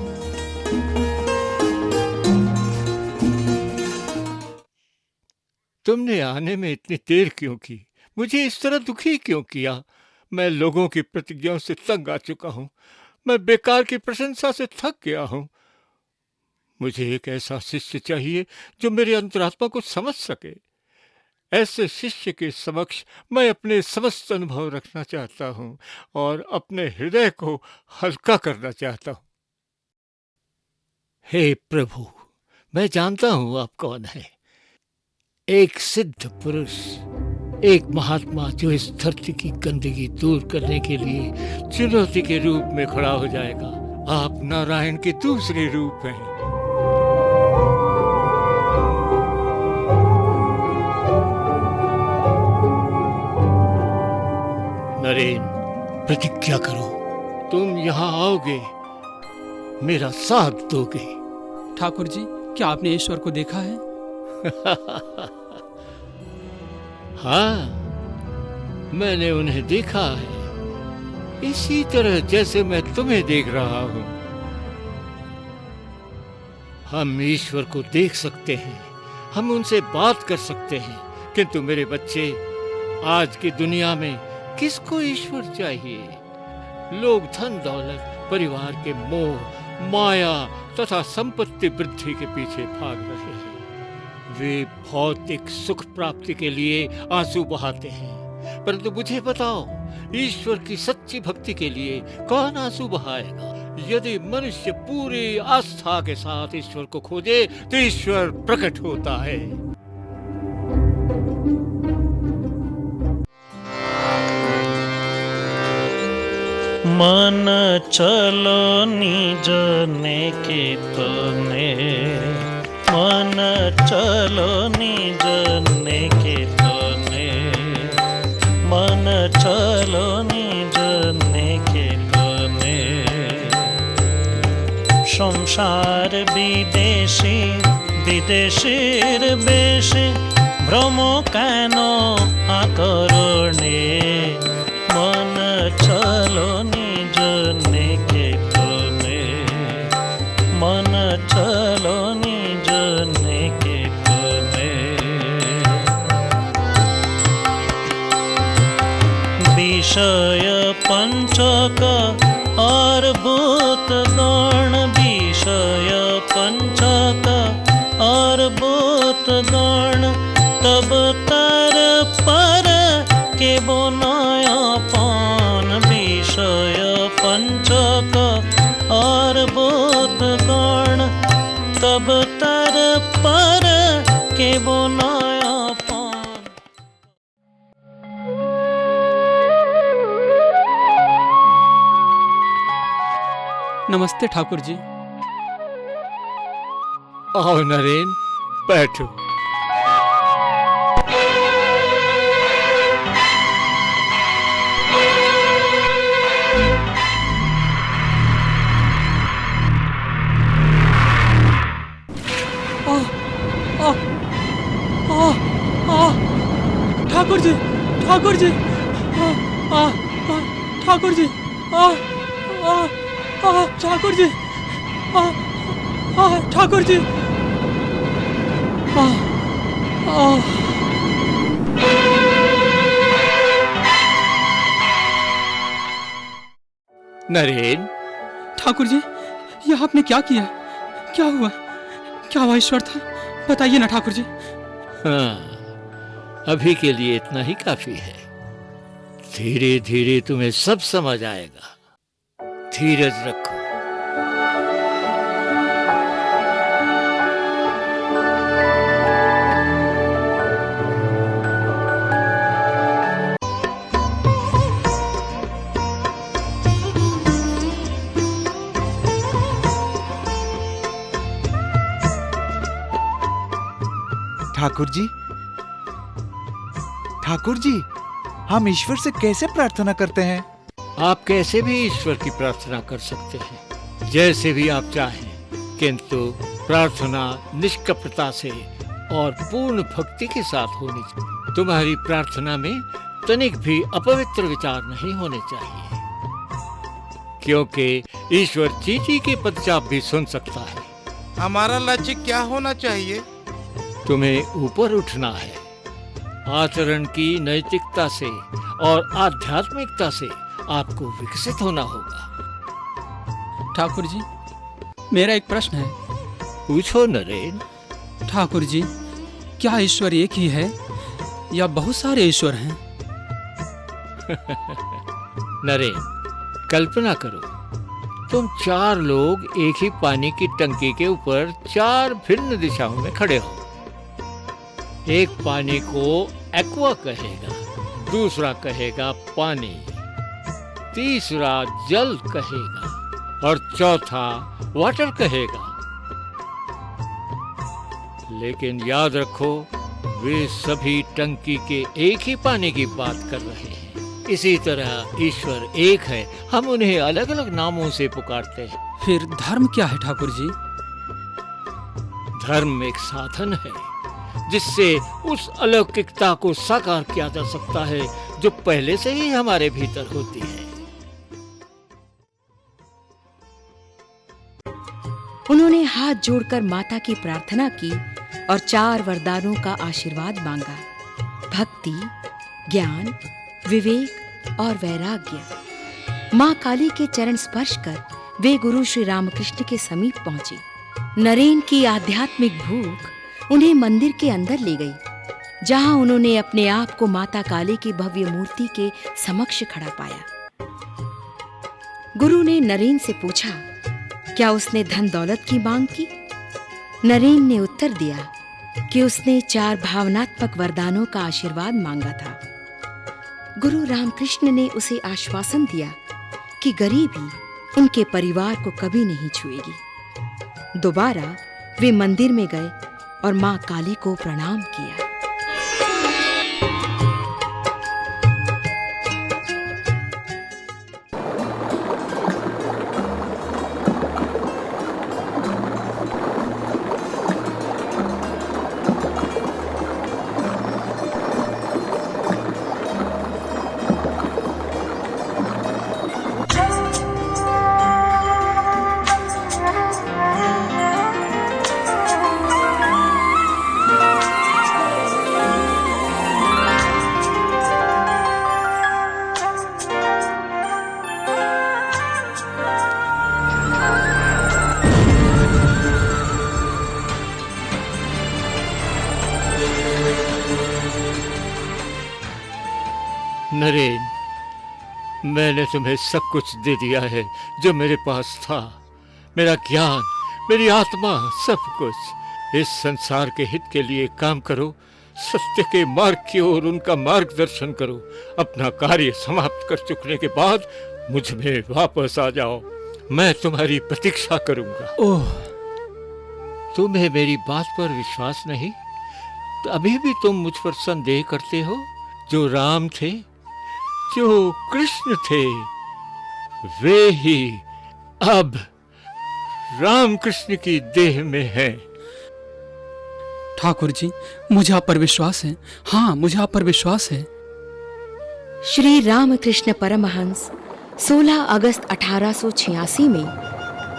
तुमने आने में इतनी देर क्यों की? मुझे इस तरह दुखी क्यों किया? मैं लोगों की प्रतिज्ञाओं से तंग आ चुका हूं। मैं बेकार की प्रशंसा से थक गया हूं। मुझे एक ऐसा शिष्य चाहिए जो मेरे अंतरात्मा को समझ सके। ऐसे शिष्य के समक्ष मैं अपने समस्त अनुभव रखना चाहता हूं और अपने हृदय को हल्का करना चाहता हूं। हे प्रभु, मैं जानता हूं आप कौन है। एक सिद्ध पुरुष, एक महात्मा जो इस धरती की गंदगी दूर करने के लिए चुनौती के रूप में खड़ा हो जाएगा। आप नारायण के दूसरे रूप हैं। नरेन, प्रतिज्ञा करो, तुम यहाँ आओगे मेरा साथ दोगे। ठाकुर जी, क्या आपने ईश्वर को देखा है? हाँ, मैंने उन्हें देखा है, इसी तरह जैसे मैं तुम्हें देख रहा हूं। हम ईश्वर को देख सकते हैं, हम उनसे बात कर सकते हैं, किंतु मेरे बच्चे, आज की दुनिया में किसको ईश्वर चाहिए? लोग धन दौलत, परिवार के मोह, माया तथा संपत्ति वृद्धि के पीछे भाग रहे हैं। वे भौतिक सुख प्राप्ति के लिए आंसू बहाते हैं, परंतु मुझे बताओ, ईश्वर की सच्ची भक्ति के लिए कौन आंसू बहाएगा? यदि मनुष्य पूरी आस्था के साथ ईश्वर को खोजे तो ईश्वर प्रकट होता है। मन चलो निज निकेतने, मन चलो निज निकेतने, मन चलो निज निकेतने। संसार विदेशी विदेशीर बेशी, भ्रम केन आकरणे। मन चलो निज निकेतने, मन चलो निज निकेतने। विषय पंचक और भूत गण, विषय पंचक और भूत गण, तब तर पर के बनायापन। विषय पंचक और भूत गण, तब तर पर के बनायापन। नमस्ते ठाकुर जी। आओ नरेन, बैठो। ठाकुर जी, ठाकुर जी, ठाकुर जी, ठाकुर जी, ठाकुर जी। नरेन, ठाकुर जी, यह आपने क्या किया? क्या हुआ? क्या वह ईश्वर था? बताइए ना ठाकुर जी। हाँ, अभी के लिए इतना ही काफी है। धीरे धीरे तुम्हें सब समझ आएगा। धीरज रखो। ठाकुर जी, ठाकुर जी, हम ईश्वर से कैसे प्रार्थना करते हैं? आप कैसे भी ईश्वर की प्रार्थना कर सकते हैं, जैसे भी आप चाहें, किंतु प्रार्थना निष्कपटता से और पूर्ण भक्ति के साथ होनी चाहिए। तुम्हारी प्रार्थना में तनिक भी अपवित्र विचार नहीं होने चाहिए, क्योंकि ईश्वर चींटी के पदचाप भी सुन सकता है। हमारा लक्ष्य क्या होना चाहिए? तुम्हें ऊपर उठना है। आचरण की नैतिकता से और आध्यात्मिकता से आपको विकसित होना होगा। ठाकुर जी, मेरा एक प्रश्न है। पूछो नरेन। ठाकुर जी, क्या ईश्वर एक ही है या बहुत सारे ईश्वर हैं? नरेन, कल्पना करो, तुम 4 लोग एक ही पानी की टंकी के ऊपर 4 भिन्न दिशाओं में खड़े हो। एक पानी को एक्वा कहेगा, दूसरा कहेगा पानी, तीसरा जल कहेगा और चौथा वाटर कहेगा। लेकिन याद रखो, वे सभी टंकी के एक ही पानी की बात कर रहे हैं। इसी तरह ईश्वर एक है, हम उन्हें अलग अलग नामों से पुकारते हैं। फिर धर्म क्या है ठाकुर जी? धर्म एक साधन है जिससे उस अलौकिकता को साकार किया जा सकता है जो पहले से ही हमारे भीतर होती है। उन्होंने हाथ जोड़कर माता की प्रार्थना की और 4 वरदानों का आशीर्वाद मांगा: भक्ति, ज्ञान, विवेक और वैराग्य। मां काली के चरण स्पर्श कर वे गुरु श्री रामकृष्ण के समीप पहुंचे। नरेन की आध्यात्मिक भूख उन्हें मंदिर के अंदर ले गई, जहां उन्होंने अपने आप को माता काली की भव्य मूर्ति के समक्ष खड़ा पाया। गुरु ने नरेन से पूछा, क्या उसने धन दौलत की मांग की? नरेन ने उत्तर दिया कि उसने 4 भावनात्मक वरदानों का आशीर्वाद मांगा था। गुरु रामकृष्ण ने उसे आश्वासन दिया कि गरीबी उनके परिवार को कभी नहीं छुएगी। दोबारा वे मंदिर में गए और मां काली को प्रणाम किया। नरेन, मैंने तुम्हें सब कुछ दे दिया है जो मेरे पास था। मेरा ज्ञान, मेरी आत्मा, सब कुछ। इस संसार के हित के लिए काम करो, सत्य के मार्ग की ओर उनका मार्गदर्शन करो। अपना कार्य समाप्त कर चुकने के बाद मुझ में वापस आ जाओ, मैं तुम्हारी प्रतीक्षा करूंगा। ओह, तुम्हें मेरी बात पर विश्वास नहीं? तो अभी भी तुम मुझ पर संदेह करते हो? जो राम थे, जो कृष्ण थे, वे ही अब राम कृष्ण की देह में हैं। ठाकुर जी, मुझे आप पर विश्वास है। हाँ, मुझे आप पर विश्वास है। श्री रामकृष्ण परमहंस 16 अगस्त 1886 में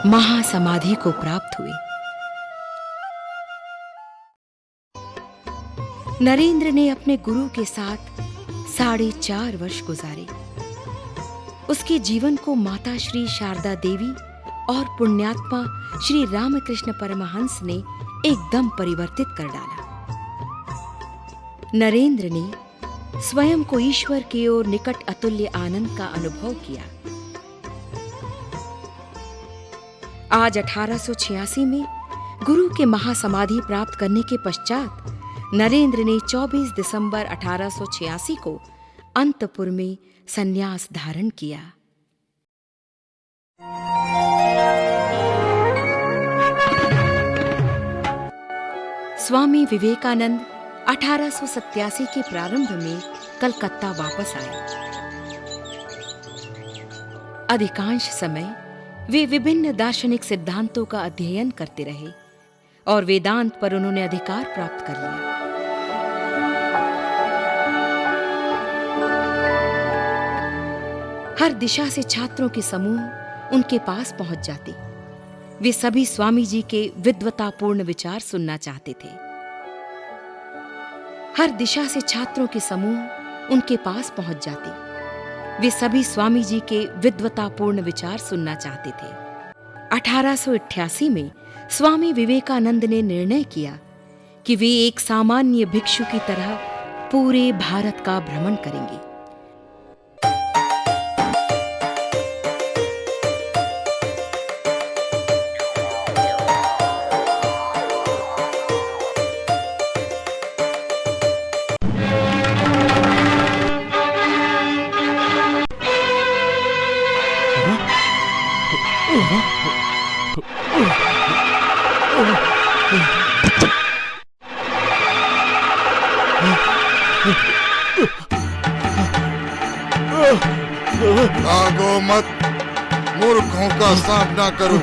महासमाधि को प्राप्त हुए। नरेंद्र ने अपने गुरु के साथ 4.5 वर्ष गुजारे। उसके जीवन को माता श्री शारदा देवी और पुण्यात्मा श्री रामकृष्ण परमहंस ने एकदम परिवर्तित कर डाला। नरेंद्र ने स्वयं को ईश्वर की ओर निकट अतुल्य आनंद का अनुभव किया। आज 1886 में गुरु के महासमाधि प्राप्त करने के पश्चात नरेंद्र ने 24 दिसंबर 1886 को अंतपुर में संन्यास धारण किया। स्वामी विवेकानंद 1887 के प्रारंभ में कलकत्ता वापस आए। अधिकांश समय वे विभिन्न दार्शनिक सिद्धांतों का अध्ययन करते रहे और वेदांत पर उन्होंने अधिकार प्राप्त कर लिया। हर दिशा से छात्रों के समूह उनके पास पहुंच जाते। वे सभी स्वामी जी के विद्वतापूर्ण विचार सुनना चाहते थे। हर दिशा से छात्रों के समूह उनके पास पहुंच जाते। वे सभी स्वामी जी के विद्वतापूर्ण विचार सुनना चाहते थे। 1888 में स्वामी विवेकानंद ने निर्णय किया कि वे एक सामान्य भिक्षु की तरह पूरे भारत का भ्रमण करेंगे। भागो मत, मूर्खों का सामना करो।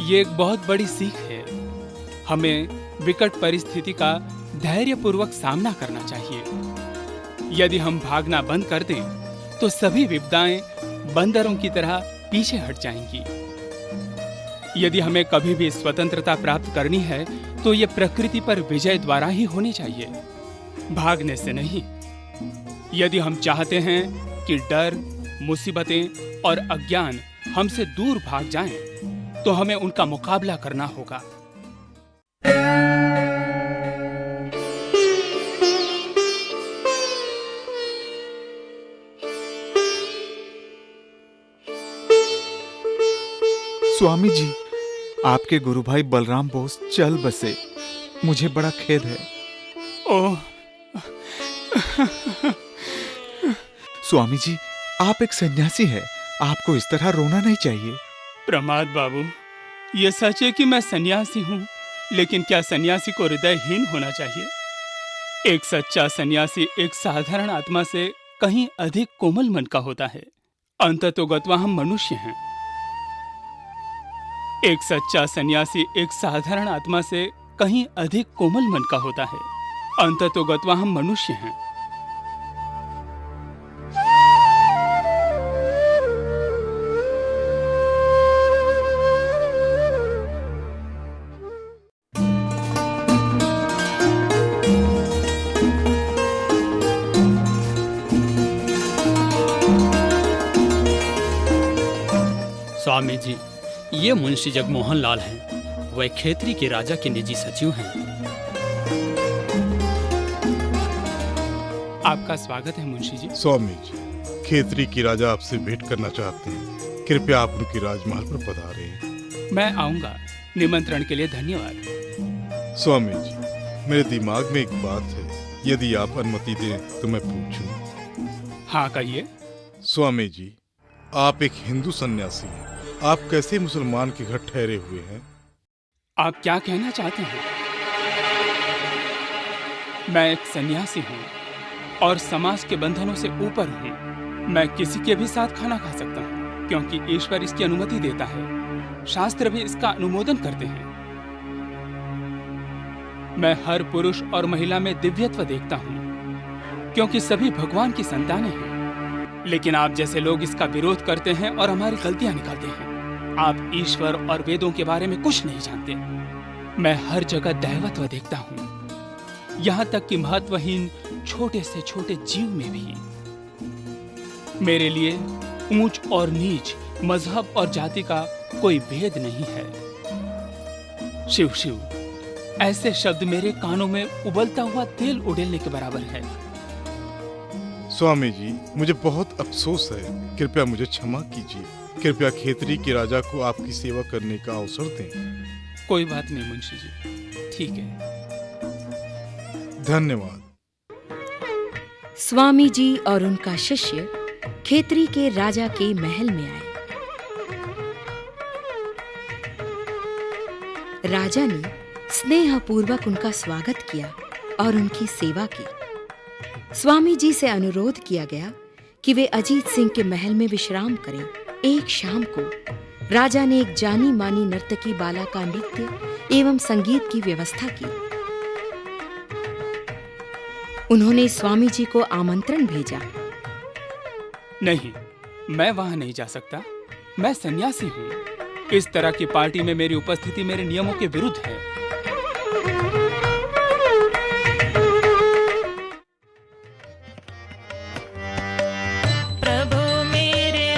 ये एक बहुत बड़ी सीख है। हमें विकट परिस्थिति का धैर्यपूर्वक सामना करना चाहिए। यदि हम भागना बंद कर दें तो सभी विपदाएं बंदरों की तरह पीछे हट जाएंगी। यदि हमें कभी भी स्वतंत्रता प्राप्त करनी है तो ये प्रकृति पर विजय द्वारा ही होनी चाहिए, भागने से नहीं। यदि हम चाहते हैं कि डर, मुसीबतें और अज्ञान हमसे दूर भाग जाएं, तो हमें उनका मुकाबला करना होगा। स्वामी जी, आपके गुरु भाई बलराम बोस चल बसे। मुझे बड़ा खेद है। ओह, स्वामी जी, आप एक सन्यासी हैं। आपको इस तरह रोना नहीं चाहिए। प्रमाद बाबू, ये सच है कि मैं सन्यासी हूँ, लेकिन क्या सन्यासी को हृदयहीन होना चाहिए? एक सच्चा सन्यासी एक साधारण आत्मा से कहीं अधिक कोमल मन का होता है। अंततोगत्वा हम मनुष्य हैं। एक सच्चा सन्यासी एक साधारण आत्मा से कहीं अधिक कोमल मन का होता है। अंततोगत्वा हम मनुष्य हैं। स्वामी जी, ये मुंशी जगमोहन लाल हैं। वह खेतरी के राजा के निजी सचिव हैं। आपका स्वागत है मुंशी जी। स्वामी जी, खेतरी की राजा आपसे भेंट करना चाहते हैं। कृपया आप उनकी राजमहल पर पधारें। मैं आऊंगा। निमंत्रण के लिए धन्यवाद। स्वामी जी, मेरे दिमाग में एक बात है, यदि आप अनुमति दें तो मैं पूछूं? हाँ, कहिए। स्वामी जी, आप एक हिंदू सन्यासी हैं। आप कैसे मुसलमान के घर ठहरे हुए हैं? आप क्या कहना चाहते हैं? मैं एक सन्यासी हूँ और समाज के बंधनों से ऊपर हूँ। मैं किसी के भी साथ खाना खा सकता हूँ, क्योंकि ईश्वर इसकी अनुमति देता है। शास्त्र भी इसका अनुमोदन करते हैं। मैं हर पुरुष और महिला में दिव्यत्व देखता हूँ, क्योंकि सभी भगवान की संतानें हैं। लेकिन आप जैसे लोग इसका विरोध करते हैं और हमारी गलतियां निकालते हैं। आप ईश्वर और वेदों के बारे में कुछ नहीं जानते। मैं हर जगह दैवत्व देखता हूँ, यहाँ तक कि महत्वहीन छोटे से छोटे जीव में भी। मेरे लिए ऊंच और नीच, मजहब और जाति का कोई भेद नहीं है। शिव शिव, ऐसे शब्द मेरे कानों में उबलता हुआ तेल उड़ेलने के बराबर है। स्वामी जी, मुझे बहुत अफसोस है। कृपया मुझे क्षमा कीजिए। कृपया खेतरी के राजा को आपकी सेवा करने का अवसर दें। कोई बात नहीं मुंशी जी, ठीक है। धन्यवाद। स्वामी जी और उनका शिष्य खेतरी के राजा के महल में आए। राजा ने स्नेहपूर्वक उनका स्वागत किया और उनकी सेवा की। स्वामी जी से अनुरोध किया गया कि वे अजीत सिंह के महल में विश्राम करें। एक शाम को राजा ने एक जानी मानी नर्तकी बाला का नृत्य एवं संगीत की व्यवस्था की। उन्होंने स्वामी जी को आमंत्रण भेजा। नहीं, मैं वहां नहीं जा सकता। मैं सन्यासी हूँ। इस तरह की पार्टी में मेरी उपस्थिति मेरे नियमों के विरुद्ध है। प्रभु मेरे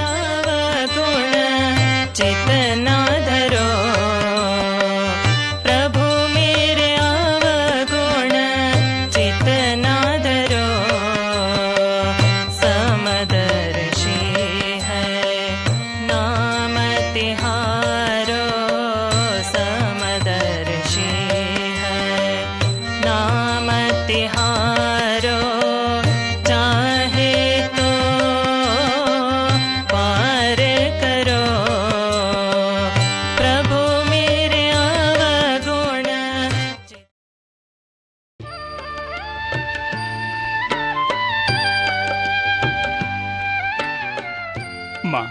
माँ,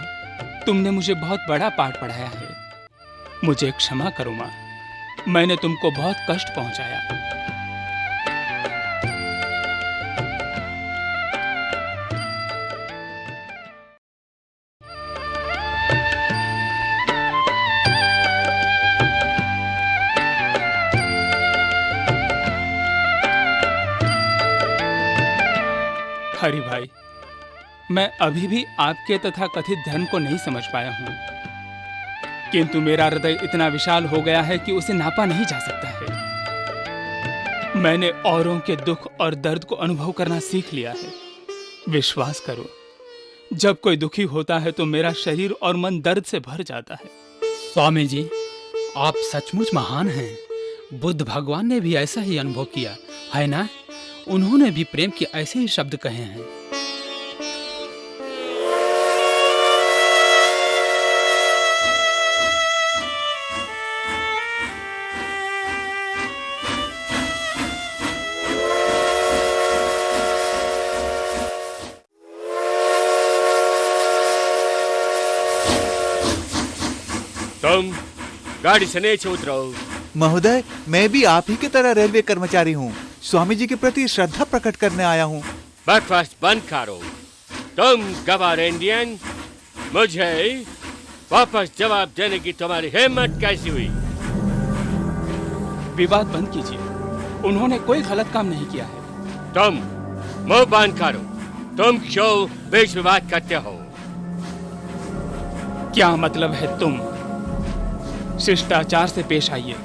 तुमने मुझे बहुत बड़ा पाठ पढ़ाया है। मुझे क्षमा करो माँ, मैंने तुमको बहुत कष्ट पहुंचाया। हरि भाई, मैं अभी भी आपके तथा कथित धर्म को नहीं समझ पाया हूं, किंतु मेरा हृदय इतना विशाल हो गया है कि उसे नापा नहीं जा सकता है। मैंने औरों के दुख और दर्द को अनुभव करना सीख लिया है। विश्वास करो, जब कोई दुखी होता है तो मेरा शरीर और मन दर्द से भर जाता है। स्वामी जी, आप सचमुच महान हैं। बुद्ध भगवान ने भी ऐसा ही अनुभव किया है ना? उन्होंने भी प्रेम के ऐसे ही शब्द कहे हैं। तुम गाड़ी से नीचे उतरो। महोदय, मैं भी आप ही की तरह रेलवे कर्मचारी हूँ। स्वामी जी के प्रति श्रद्धा प्रकट करने आया हूँ। बकवास बंद करो। तुम गवार इंडियन, मुझे वापस जवाब देने की तुम्हारी हिम्मत कैसी हुई? विवाद बंद कीजिए, उन्होंने कोई गलत काम नहीं किया है। तुम मुंह बंद करो। तुम क्यों बीच में बात करते हो? क्या मतलब है तुम? शिष्टाचार से पेश आइए।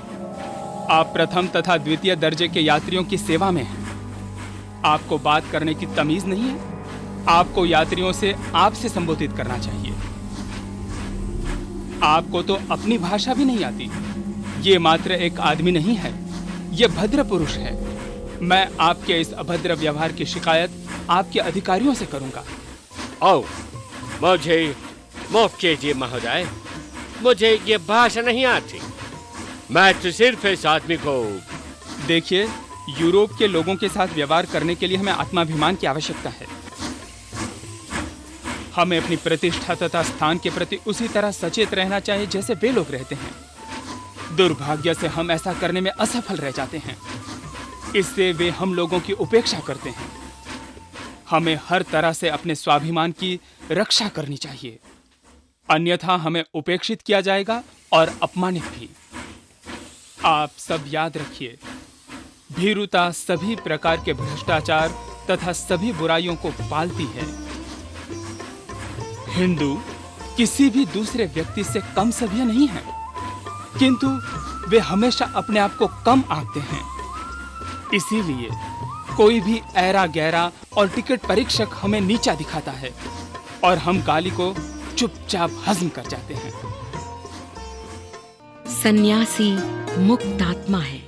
आप प्रथम तथा द्वितीय दर्जे के यात्रियों की सेवा में हैं। आपको बात करने की तमीज नहीं है। आपको यात्रियों से आपसे संबोधित करना चाहिए। आपको तो अपनी भाषा भी नहीं आती। ये मात्र एक आदमी नहीं है, ये भद्र पुरुष है। मैं आपके इस अभद्र व्यवहार की शिकायत आपके अधिकारियों से करूंगा। ओ, मुझे माफ कीजिए महोदय, मुझे ये भाषा नहीं आती। मैं तो सिर्फ इस आदमी को। देखिए, यूरोप के लोगों के साथ व्यवहार करने के लिए हमें आत्माभिमान की आवश्यकता है। हमें अपनी प्रतिष्ठा तथा स्थान के प्रति उसी तरह सचेत रहना चाहिए जैसे वे लोग रहते हैं। दुर्भाग्य से हम ऐसा करने में असफल रह जाते हैं। इससे वे हम लोगों की उपेक्षा करते हैं। हमें हर तरह से अपने स्वाभिमान की रक्षा करनी चाहिए, अन्यथा हमें उपेक्षित किया जाएगा और अपमानित भी। आप सब याद रखिए, भीरुता सभी प्रकार के भ्रष्टाचार तथा सभी बुराइयों को पालती है। हिंदू किसी भी दूसरे व्यक्ति से कम सभ्य नहीं है, किंतु वे हमेशा अपने आप को कम आंकते हैं। इसीलिए कोई भी ऐरा गैरा और टिकट परीक्षक हमें नीचा दिखाता है और हम गाली को चुपचाप हजम कर जाते हैं। सन्यासी मुक्त आत्मा है।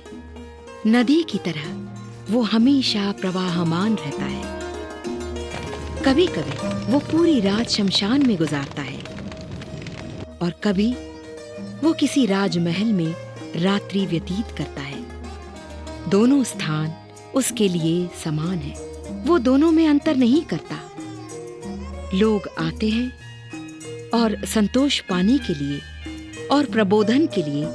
नदी की तरह वो हमेशा प्रवाहमान रहता है। कभी कभी वो पूरी रात शमशान में गुजारता है और कभी वो किसी राजमहल में रात्रि व्यतीत करता है। दोनों स्थान उसके लिए समान है। वो दोनों में अंतर नहीं करता। लोग आते हैं और संतोष पाने के लिए और प्रबोधन के लिए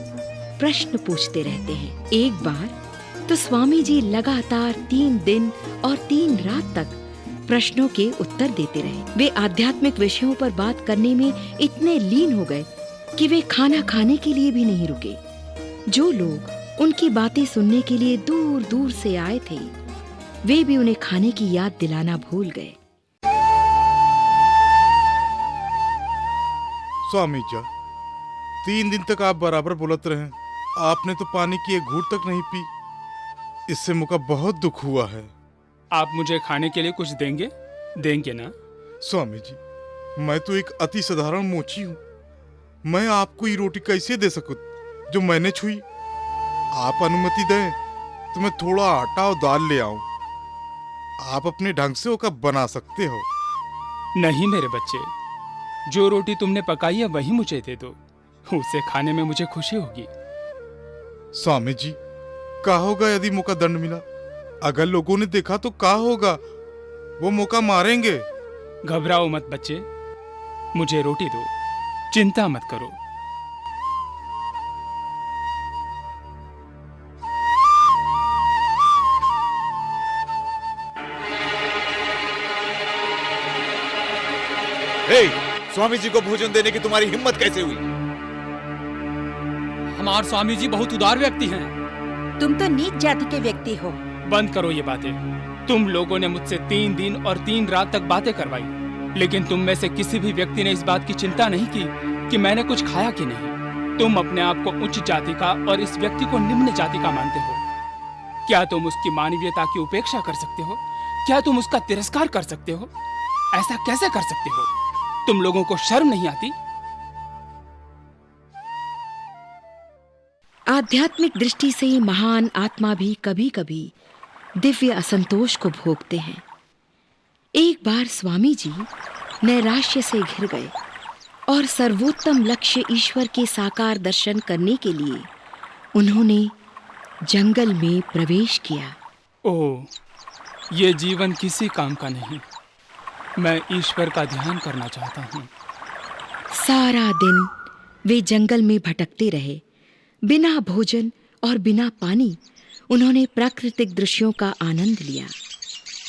प्रश्न पूछते रहते हैं। एक बार तो स्वामी जी लगातार 3 दिन और 3 रात तक प्रश्नों के उत्तर देते रहे। वे आध्यात्मिक विषयों पर बात करने में इतने लीन हो गए कि वे खाना खाने के लिए भी नहीं रुके। जो लोग उनकी बातें सुनने के लिए दूर दूर से आए थे, वे भी उन्हें खाने की याद दिलाना भूल गए। स्वामी जी, 3 दिन तक आप बराबर बोलते रहे। आपने तो पानी की एक घूंट तक नहीं पी। इससे मुझे बहुत दुख हुआ है। आप मुझे खाने के लिए कुछ देंगे ना? स्वामी जी, मैं तो एक अति साधारण मोची हूँ। मैं आपको ये रोटी कैसे दे सकूं जो मैंने छुई? आप अनुमति दें तो मैं थोड़ा आटा और दाल ले आऊं। आप अपने ढंग से वो बना सकते हो। नहीं मेरे बच्चे, जो रोटी तुमने पकाई है वही मुझे दे दो। उसे खाने में मुझे खुशी होगी। स्वामी जी, क्या होगा यदि मौका दंड मिला? अगर लोगों ने देखा तो क्या होगा? वो मौका मारेंगे। घबराओ मत बच्चे, मुझे रोटी दो, चिंता मत करो। हे, स्वामी जी को भोजन देने की तुम्हारी हिम्मत कैसे हुई? हमारे स्वामी जी बहुत उदार व्यक्ति हैं। तुम तो नीच जाति के व्यक्ति हो। बंद करो ये बातें। तुम लोगों ने मुझसे 3 दिन और 3 रात तक बातें करवाई, लेकिन तुम में से किसी भी व्यक्ति ने इस बात की चिंता नहीं की कि मैंने कुछ खाया कि नहीं। तुम अपने आप को उच्च जाति का और इस व्यक्ति को निम्न जाति का मानते हो। क्या तुम उसकी मानवीयता की उपेक्षा कर सकते हो? क्या तुम उसका तिरस्कार कर सकते हो? ऐसा कैसे कर सकते हो? तुम लोगों को शर्म नहीं आती? आध्यात्मिक दृष्टि से महान आत्मा भी कभी-कभी दिव्य असंतोष को भोगते हैं। एक बार स्वामी जी नैराश्य से घिर गए और सर्वोत्तम लक्ष्य ईश्वर के साकार दर्शन करने के लिए उन्होंने जंगल में प्रवेश किया। ओह, ये जीवन किसी काम का नहीं। मैं ईश्वर का ध्यान करना चाहता हूँ। सारा दिन वे जंगल में भटकते रहे। बिना भोजन और बिना पानी उन्होंने प्राकृतिक दृश्यों का आनंद लिया।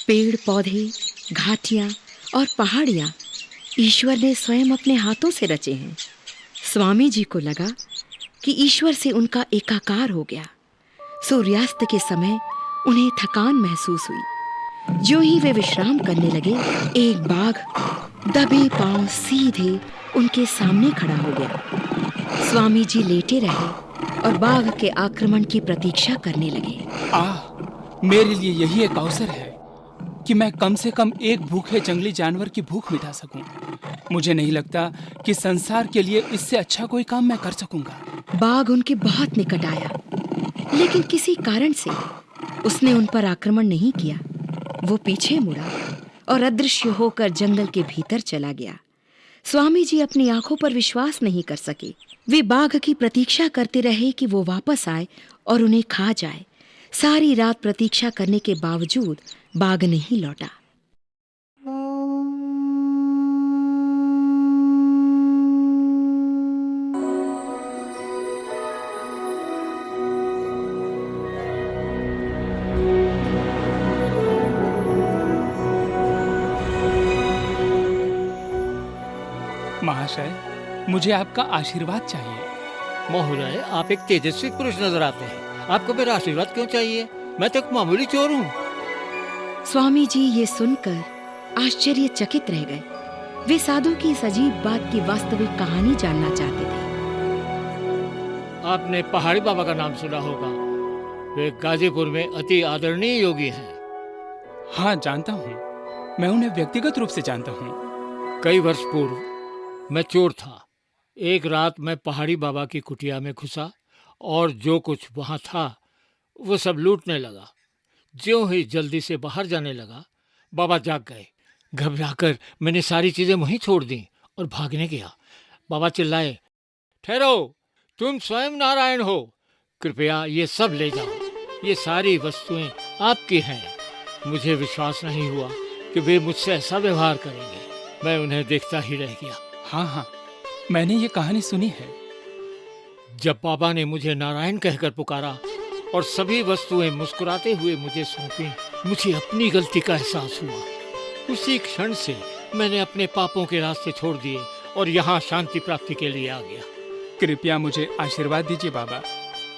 पेड़ पौधे, घाटियां और पहाड़ियां ईश्वर ने स्वयं अपने हाथों से रचे हैं। स्वामी जी को लगा कि ईश्वर से उनका एकाकार हो गया। सूर्यास्त के समय उन्हें थकान महसूस हुई। जो ही वे विश्राम करने लगे, एक बाघ दबे पांव सीधे उनके सामने खड़ा हो गया। स्वामी जी लेटे रहे और बाघ के आक्रमण की प्रतीक्षा करने लगे। मेरे लिए यही एक अवसर है कि मैं कम से कम एक भूखे जंगली जानवर की भूख मिटा सकूं। मुझे नहीं लगता कि संसार के लिए इससे अच्छा कोई काम मैं कर सकूंगा। बाघ उनके बहुत निकट आया, लेकिन किसी कारण से उसने उन पर आक्रमण नहीं किया। वो पीछे मुड़ा और अदृश्य होकर जंगल के भीतर चला गया। स्वामी जी अपनी आंखों पर विश्वास नहीं कर सके। वे बाघ की प्रतीक्षा करते रहे कि वो वापस आए और उन्हें खा जाए। सारी रात प्रतीक्षा करने के बावजूद बाघ नहीं लौटा। महाशय, मुझे आपका आशीर्वाद चाहिए। महोदय, आप एक तेजस्वी पुरुष नजर आते हैं। आपको मेरा आशीर्वाद क्यों चाहिए? मैं तो एक मामूली चोर हूँ। स्वामी जी ये सुनकर आश्चर्यचकित रह गए। वे साधु की इस अजीब बात की वास्तविक कहानी जानना चाहते थे। आपने पहाड़ी बाबा का नाम सुना होगा। वे गाजीपुर में अति आदरणीय योगी हैं। हाँ, जानता हूँ। मैं उन्हें व्यक्तिगत रूप से जानता हूँ। कई वर्ष पूर्व मैं चोर था। एक रात मैं पहाड़ी बाबा की कुटिया में घुसा और जो कुछ वहां था वो सब लूटने लगा। ज्यों ही जल्दी से बाहर जाने लगा, बाबा जाग गए। घबराकर मैंने सारी चीजें वहीं छोड़ दी और भागने गया। बाबा चिल्लाए, ठहरो, तुम स्वयं नारायण हो, कृपया ये सब ले जाओ। ये सारी वस्तुएं आपकी हैं। मुझे विश्वास नहीं हुआ कि वे मुझसे ऐसा व्यवहार करेंगे। मैं उन्हें देखता ही रह गया। हाँ, मैंने ये कहानी सुनी है। जब बाबा ने मुझे नारायण कहकर पुकारा और सभी वस्तुएं मुस्कुराते हुए मुझे सौंपी, मुझे अपनी गलती का एहसास हुआ। उसी क्षण से मैंने अपने पापों के रास्ते छोड़ दिए और यहाँ शांति प्राप्ति के लिए आ गया। कृपया मुझे आशीर्वाद दीजिए बाबा।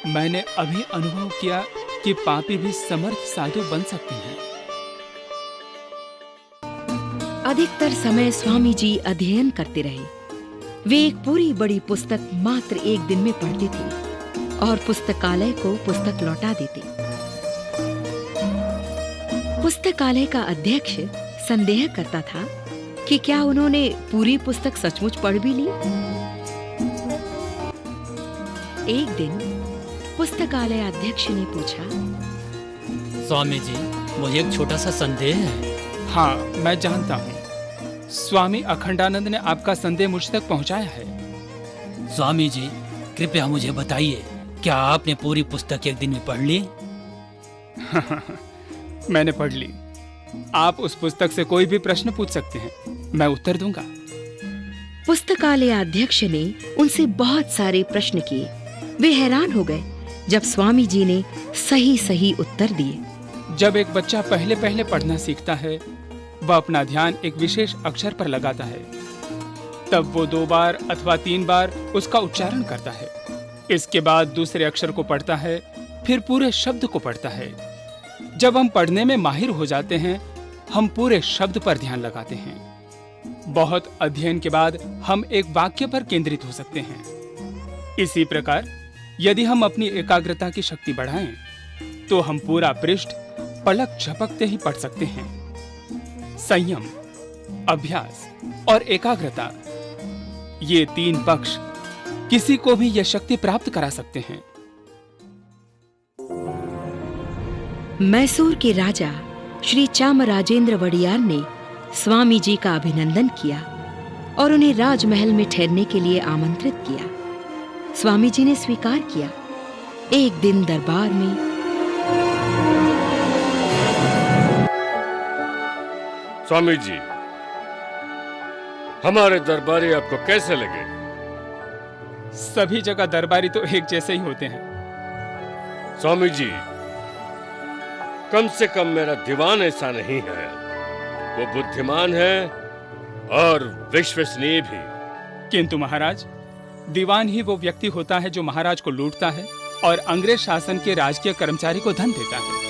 मैंने अभी अनुभव किया कि पापी भी समर्थ साधु बन सकते हैं। अधिकतर समय स्वामी जी अध्ययन करते रहे। वे एक पूरी बड़ी पुस्तक मात्र एक दिन में पढ़ते थे और पुस्तकालय को पुस्तक लौटा देते। पुस्तकालय का अध्यक्ष संदेह करता था कि क्या उन्होंने पूरी पुस्तक सचमुच पढ़ भी ली। एक दिन पुस्तकालय अध्यक्ष ने पूछा, स्वामी जी, मुझे एक छोटा सा संदेह है। हाँ, मैं जानता हूँ। स्वामी अखंडानंद ने आपका संदेह मुझ तक पहुँचाया है। स्वामी जी, कृपया मुझे बताइए, क्या आपने पूरी पुस्तक एक दिन में पढ़ ली? मैंने पढ़ ली। आप उस पुस्तक से कोई भी प्रश्न पूछ सकते हैं, मैं उत्तर दूंगा। पुस्तकालयाध्यक्ष ने उनसे बहुत सारे प्रश्न किए। वे हैरान हो गए जब स्वामी जी ने सही सही उत्तर दिए। जब एक बच्चा पहले पहले पढ़ना सीखता है, वह अपना ध्यान एक विशेष अक्षर पर लगाता है। तब वो 2 बार अथवा 3 बार उसका उच्चारण करता है। इसके बाद दूसरे अक्षर को पढ़ता है, फिर पूरे शब्द को पढ़ता है। जब हम पढ़ने में माहिर हो जाते हैं, हम पूरे शब्द पर ध्यान लगाते हैं। बहुत अध्ययन के बाद हम एक वाक्य पर केंद्रित हो सकते हैं। इसी प्रकार यदि हम अपनी एकाग्रता की शक्ति बढ़ाएं, तो हम पूरा पृष्ठ पलक झपकते ही पढ़ सकते हैं। संयम, अभ्यास और एकाग्रता, ये 3 पक्ष किसी को भी यह शक्ति प्राप्त करा सकते हैं। मैसूर के राजा श्री चामराजेंद्र वडियार ने स्वामी जी का अभिनंदन किया और उन्हें राजमहल में ठहरने के लिए आमंत्रित किया। स्वामी जी ने स्वीकार किया। एक दिन दरबार में स्वामी जी, हमारे दरबारी आपको कैसे लगे? सभी जगह दरबारी तो एक जैसे ही होते हैं। स्वामी जी, कम से कम मेरा दीवान ऐसा नहीं है। वो बुद्धिमान है और विश्वसनीय भी। किंतु महाराज, दीवान ही वो व्यक्ति होता है जो महाराज को लूटता है और अंग्रेज शासन के राजकीय कर्मचारी को धन देता है।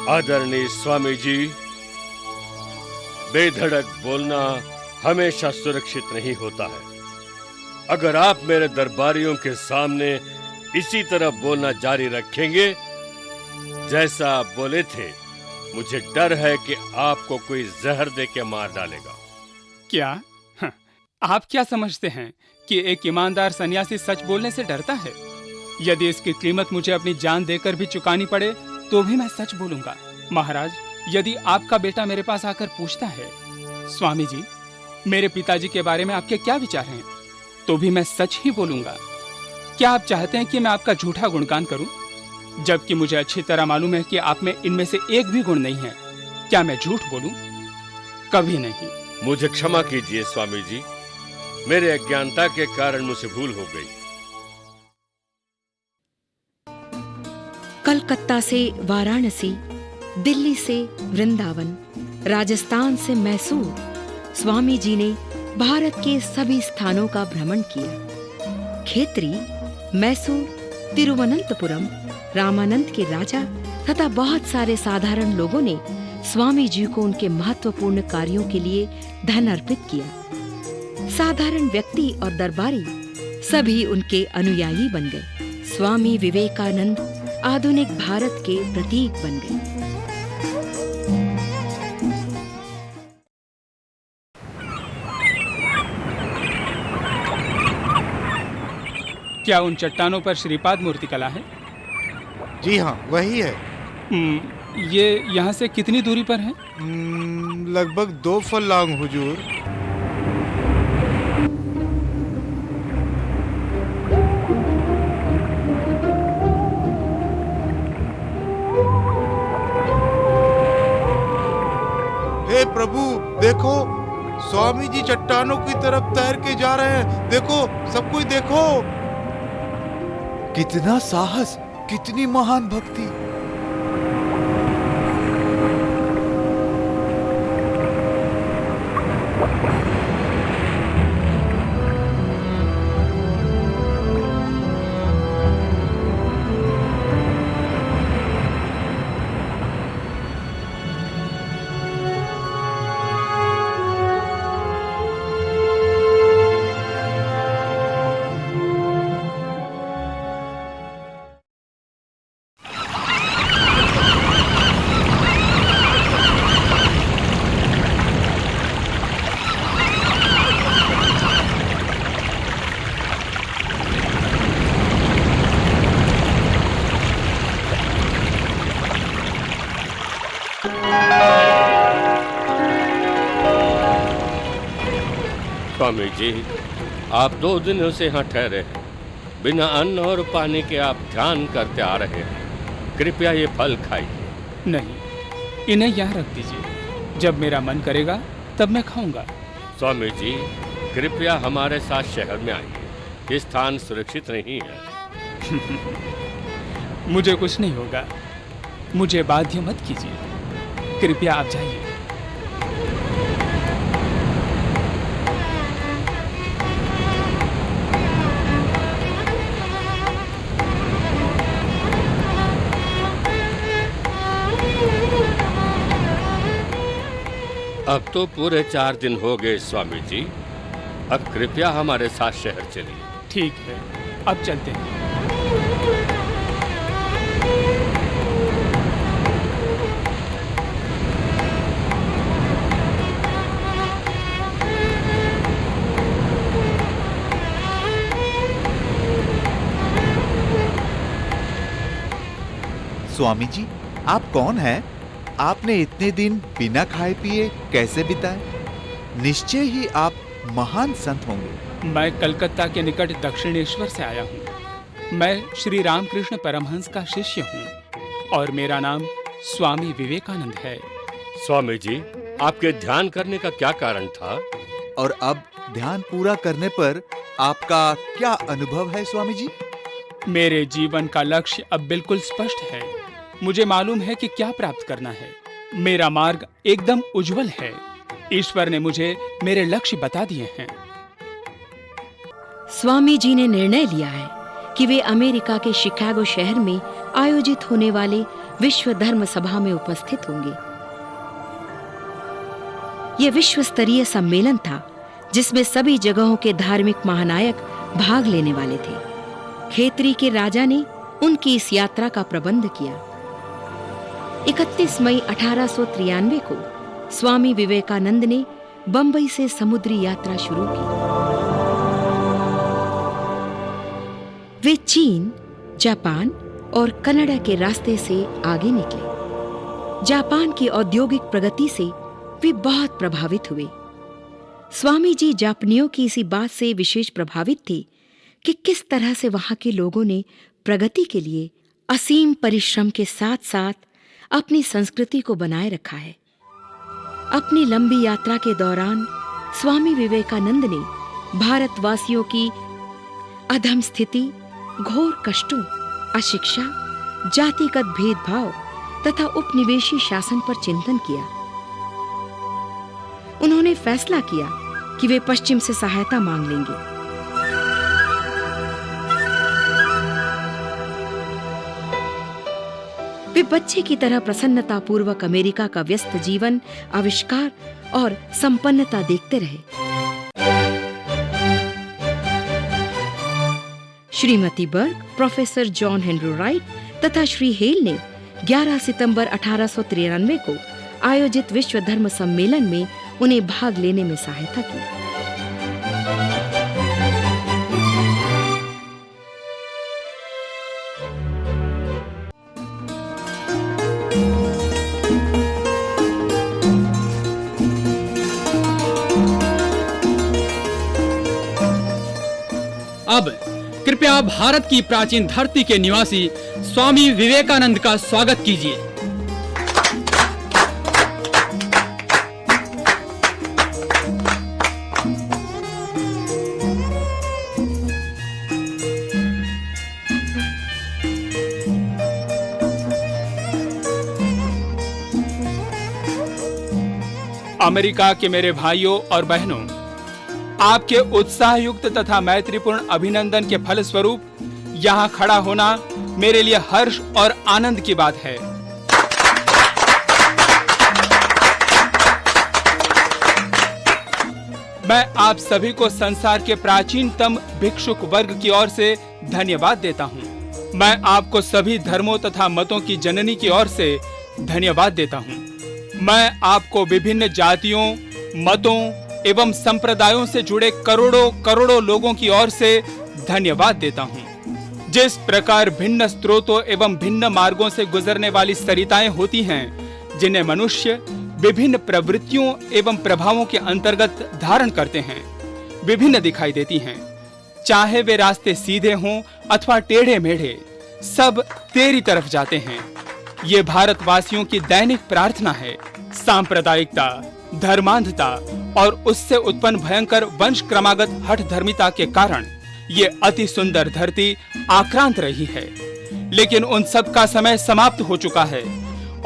आदरणीय स्वामी जी, बेधड़क बोलना हमेशा सुरक्षित नहीं होता है। अगर आप मेरे दरबारियों के सामने इसी तरह बोलना जारी रखेंगे जैसा आप बोले थे, मुझे डर है कि आपको कोई जहर दे के मार डालेगा। क्या? आप क्या समझते हैं कि एक ईमानदार सन्यासी सच बोलने से डरता है? यदि इसकी कीमत मुझे अपनी जान देकर भी चुकानी पड़े तो भी मैं सच बोलूंगा। महाराज, यदि आपका बेटा मेरे पास आकर पूछता है, स्वामी जी, मेरे पिताजी के बारे में आपके क्या विचार हैं, तो भी मैं सच ही बोलूंगा। क्या आप चाहते हैं कि मैं आपका झूठा गुणगान करूं? जबकि मुझे अच्छी तरह मालूम है कि आप में इनमें से एक भी गुण नहीं है। क्या मैं झूठ बोलूं? कभी नहीं। मुझे क्षमा कीजिए स्वामी जी, मेरे अज्ञानता के कारण मुझसे भूल हो गई। कलकत्ता से वाराणसी, दिल्ली से वृंदावन, राजस्थान से मैसूर, स्वामी जी ने भारत के सभी स्थानों का भ्रमण किया। खेतरी, मैसूर, तिरुवनंतपुरम, रामानंद के राजा तथा बहुत सारे साधारण लोगों ने स्वामी जी को उनके महत्वपूर्ण कार्यों के लिए धन अर्पित किया। साधारण व्यक्ति और दरबारी सभी उनके अनुयायी बन गए। स्वामी विवेकानंद आधुनिक भारत के प्रतीक बन गए। क्या उन चट्टानों पर श्रीपाद मूर्ति कला है? जी हाँ, वही है। ये यहाँ से कितनी दूरी पर है? लगभग 2 फर्लांग हुजूर। हे प्रभु, देखो, स्वामी जी चट्टानों की तरफ तैर के जा रहे हैं। देखो, सब कुछ देखो। कितना साहस, कितनी महान भक्ति। स्वामी जी, आप 2 दिनों से यहाँ ठहरे हैं। बिना अन्न और पानी के आप ध्यान करते आ रहे हैं। कृपया ये फल खाइए। नहीं, इन्हें यहाँ रख दीजिए। जब मेरा मन करेगा तब मैं खाऊंगा। स्वामी जी, कृपया हमारे साथ शहर में आइए। ये स्थान सुरक्षित नहीं है। मुझे कुछ नहीं होगा। मुझे बाध्य मत कीजिए। कृपया आप जाइए। अब तो पूरे 4 दिन हो गए स्वामी जी। अब कृपया हमारे साथ शहर चलिए। ठीक है, अब चलते हैं। स्वामी जी, आप कौन हैं? आपने इतने दिन बिना खाए पिए कैसे बिताए? निश्चय ही आप महान संत होंगे। मैं कलकत्ता के निकट दक्षिणेश्वर से आया हूँ। मैं श्री रामकृष्ण परमहंस का शिष्य हूँ और मेरा नाम स्वामी विवेकानंद है। स्वामी जी, आपके ध्यान करने का क्या कारण था? और अब ध्यान पूरा करने पर आपका क्या अनुभव है स्वामी जी? मेरे जीवन का लक्ष्य अब बिल्कुल स्पष्ट है। मुझे मालूम है कि क्या प्राप्त करना है। मेरा मार्ग एकदम उज्जवल है। ईश्वर ने मुझे मेरे लक्ष्य बता दिए हैं। स्वामी जी ने निर्णय लिया है कि वे अमेरिका के शिकागो शहर में आयोजित होने वाले विश्व धर्म सभा में उपस्थित होंगे। यह विश्व स्तरीय सम्मेलन था जिसमें सभी जगहों के धार्मिक महानायक भाग लेने वाले थे। खेतरी के राजा ने उनकी इस यात्रा का प्रबंध किया। 31 मई 1893 को स्वामी विवेकानंद ने बंबई से समुद्री यात्रा शुरू की। वे चीन, जापान और कनाडा के रास्ते से आगे निकले। जापान की औद्योगिक प्रगति से वे बहुत प्रभावित हुए। स्वामी जी जापानियों की इसी बात से विशेष प्रभावित थे कि किस तरह से वहां के लोगों ने प्रगति के लिए असीम परिश्रम के साथ-साथ अपनी संस्कृति को बनाए रखा है। अपनी लंबी यात्रा के दौरान स्वामी विवेकानंद ने भारतवासियों की अधम स्थिति, घोर कष्टों, अशिक्षा, जातिगत भेदभाव तथा उपनिवेशी शासन पर चिंतन किया। उन्होंने फैसला किया कि वे पश्चिम से सहायता मांग लेंगे। वे बच्चे की तरह प्रसन्नतापूर्वक अमेरिका का व्यस्त जीवन, आविष्कार और संपन्नता देखते रहे। श्रीमती बर्ग, प्रोफेसर जॉन हेनरी राइट तथा श्री हेल ने 11 सितंबर 1893 को आयोजित विश्व धर्म सम्मेलन में उन्हें भाग लेने में सहायता की। अब कृपया भारत की प्राचीन धरती के निवासी स्वामी विवेकानंद का स्वागत कीजिए। अमेरिका के मेरे भाइयों और बहनों, आपके उत्साहयुक्त तथा मैत्रीपूर्ण अभिनंदन के फलस्वरूप यहाँ खड़ा होना मेरे लिए हर्ष और आनंद की बात है। मैं आप सभी को संसार के प्राचीनतम भिक्षुक वर्ग की ओर से धन्यवाद देता हूँ। मैं आपको सभी धर्मों तथा मतों की जननी की ओर से धन्यवाद देता हूँ। मैं आपको विभिन्न जातियों, मतों एवं संप्रदायों से जुड़े करोड़ों करोड़ों लोगों की ओर से धन्यवाद देता हूँ। जिस प्रकार भिन्न स्रोतों एवं भिन्न मार्गों से गुजरने वाली सरिताएं होती हैं, जिन्हें मनुष्य विभिन्न प्रवृत्तियों एवं प्रभावों के अंतर्गत धारण करते हैं, विभिन्न दिखाई देती हैं। चाहे वे रास्ते सीधे हों अथवा टेढ़े मेढ़े, सब तेरी तरफ जाते हैं। ये भारतवासियों की दैनिक प्रार्थना है। सांप्रदायिकता, धर्मांधता और उससे उत्पन्न भयंकर वंश क्रमागत हठ धर्मिता के कारण ये अति सुंदर धरती आक्रांत रही है, लेकिन उन सब का समय समाप्त हो चुका है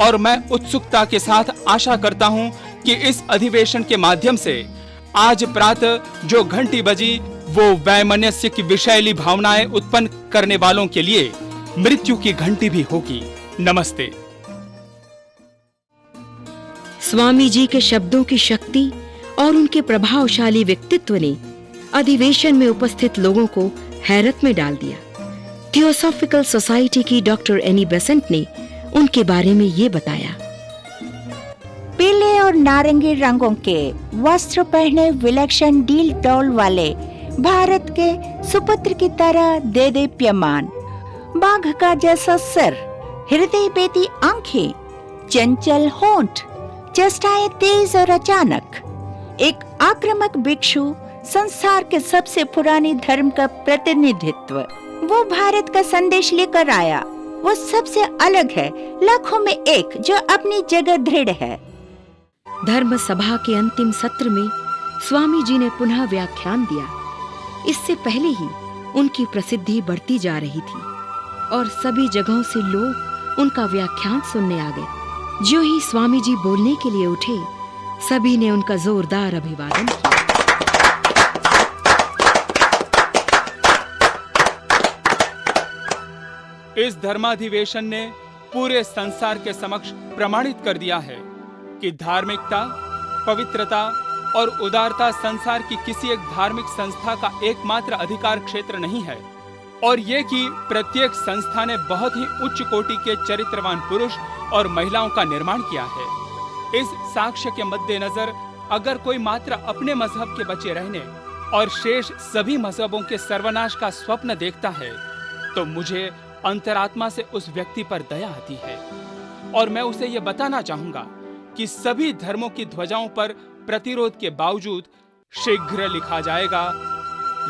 और मैं उत्सुकता के साथ आशा करता हूँ कि इस अधिवेशन के माध्यम से आज प्रातः जो घंटी बजी वो वैमनस्य की विषैली भावनाएं उत्पन्न करने वालों के लिए मृत्यु की घंटी भी होगी। नमस्ते। स्वामी जी के शब्दों की शक्ति और उनके प्रभावशाली व्यक्तित्व ने अधिवेशन में उपस्थित लोगों को हैरत में डाल दिया। थियोसॉफिकल सोसाइटी की डॉक्टर एनी बेसेंट ने उनके बारे में ये बताया। पीले और नारंगी रंगों के वस्त्र पहने विलक्षण डील डौल वाले भारत के सुपुत्र की तरह दे देदीप्यमान, बाघ का जैसा सर, हृदय बेदी आंखें, चंचल होंठ, चेष्टाएं तेज और अचानक, एक आक्रामक भिक्षु, संसार के सबसे पुरानी धर्म का प्रतिनिधित्व। वो भारत का संदेश लेकर आया। वो सबसे अलग है, लाखों में एक, जो अपनी जगह दृढ़ है। धर्म सभा के अंतिम सत्र में स्वामी जी ने पुनः व्याख्यान दिया। इससे पहले ही उनकी प्रसिद्धि बढ़ती जा रही थी और सभी जगहों से लोग उनका व्याख्यान सुनने आ गए। जो ही स्वामी जी बोलने के लिए उठे, सभी ने उनका जोरदार अभिवादन किया। इस धर्माधिवेशन ने पूरे संसार के समक्ष प्रमाणित कर दिया है कि धार्मिकता, पवित्रता और उदारता संसार की किसी एक धार्मिक संस्था का एकमात्र अधिकार क्षेत्र नहीं है, और ये कि प्रत्येक संस्था ने बहुत ही उच्च कोटि के चरित्रवान पुरुष और महिलाओं का निर्माण किया है। इस साक्ष्य के मद्देनजर अगर कोई मात्र अपने मजहब के बचे रहने और शेष सभी मजहबों के सर्वनाश का स्वप्न देखता है, तो मुझे अंतरात्मा से उस व्यक्ति पर दया आती है और मैं उसे यह बताना चाहूंगा कि सभी धर्मों की ध्वजाओं पर प्रतिरोध के बावजूद शीघ्र लिखा जाएगा,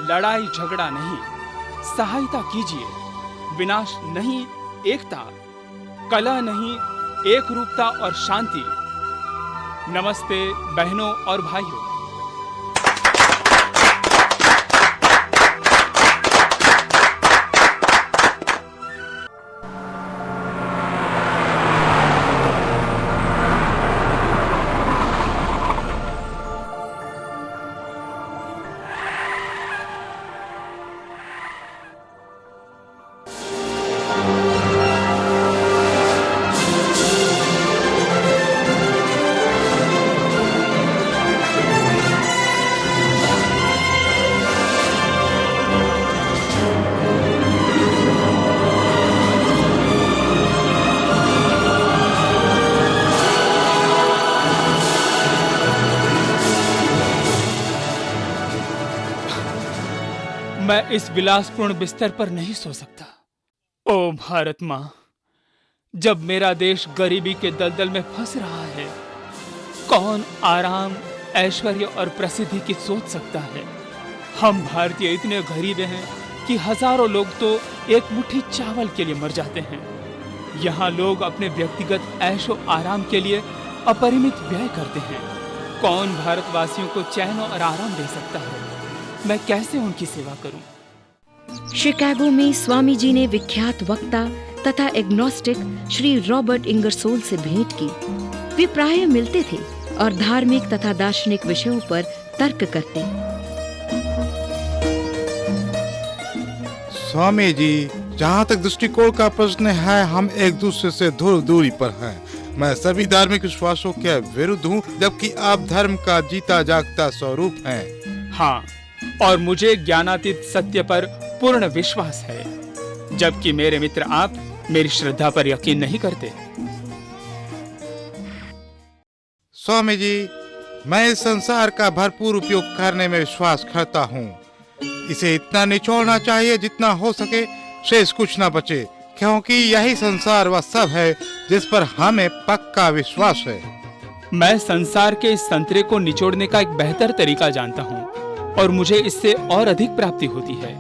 लड़ाई झगड़ा नहीं, सहायता कीजिए, विनाश नहीं, एकता, कलह नहीं, एक रूपता और शांति। नमस्ते बहनों और भाइयों। मैं इस विलासपूर्ण बिस्तर पर नहीं सो सकता। ओ भारत माँ, जब मेरा देश गरीबी के दलदल में फंस रहा है, कौन आराम, ऐश्वर्य और प्रसिद्धि की सोच सकता है? हम भारतीय इतने गरीब हैं कि हजारों लोग तो एक मुट्ठी चावल के लिए मर जाते हैं। यहाँ लोग अपने व्यक्तिगत ऐशो आराम के लिए अपरिमित व्यय करते हैं। कौन भारतवासियों को चैन और आराम दे सकता है? मैं कैसे उनकी सेवा करूं? शिकागो में स्वामी जी ने विख्यात वक्ता तथा एग्नोस्टिक श्री रॉबर्ट इंगरसोल से भेंट की। वे प्रायः मिलते थे और धार्मिक तथा दार्शनिक विषयों पर तर्क करते। स्वामी जी, जहाँ तक दृष्टिकोण का प्रश्न है, हम एक दूसरे से दूरी पर हैं। मैं सभी धार्मिक विश्वासों के विरुद्ध हूँ, जबकि आप धर्म का जीता जागता स्वरूप हैं। हाँ, और मुझे ज्ञानातीत सत्य पर पूर्ण विश्वास है, जबकि मेरे मित्र आप मेरी श्रद्धा पर यकीन नहीं करते। स्वामी जी, मैं इस संसार का भरपूर उपयोग करने में विश्वास करता हूँ। इसे इतना निचोड़ना चाहिए जितना हो सके, शेष कुछ न बचे, क्योंकि यही संसार वह सब है जिस पर हमें पक्का विश्वास है। मैं संसार के इस संतरे को निचोड़ने का एक बेहतर तरीका जानता हूँ। और मुझे इससे और अधिक प्राप्ति होती है।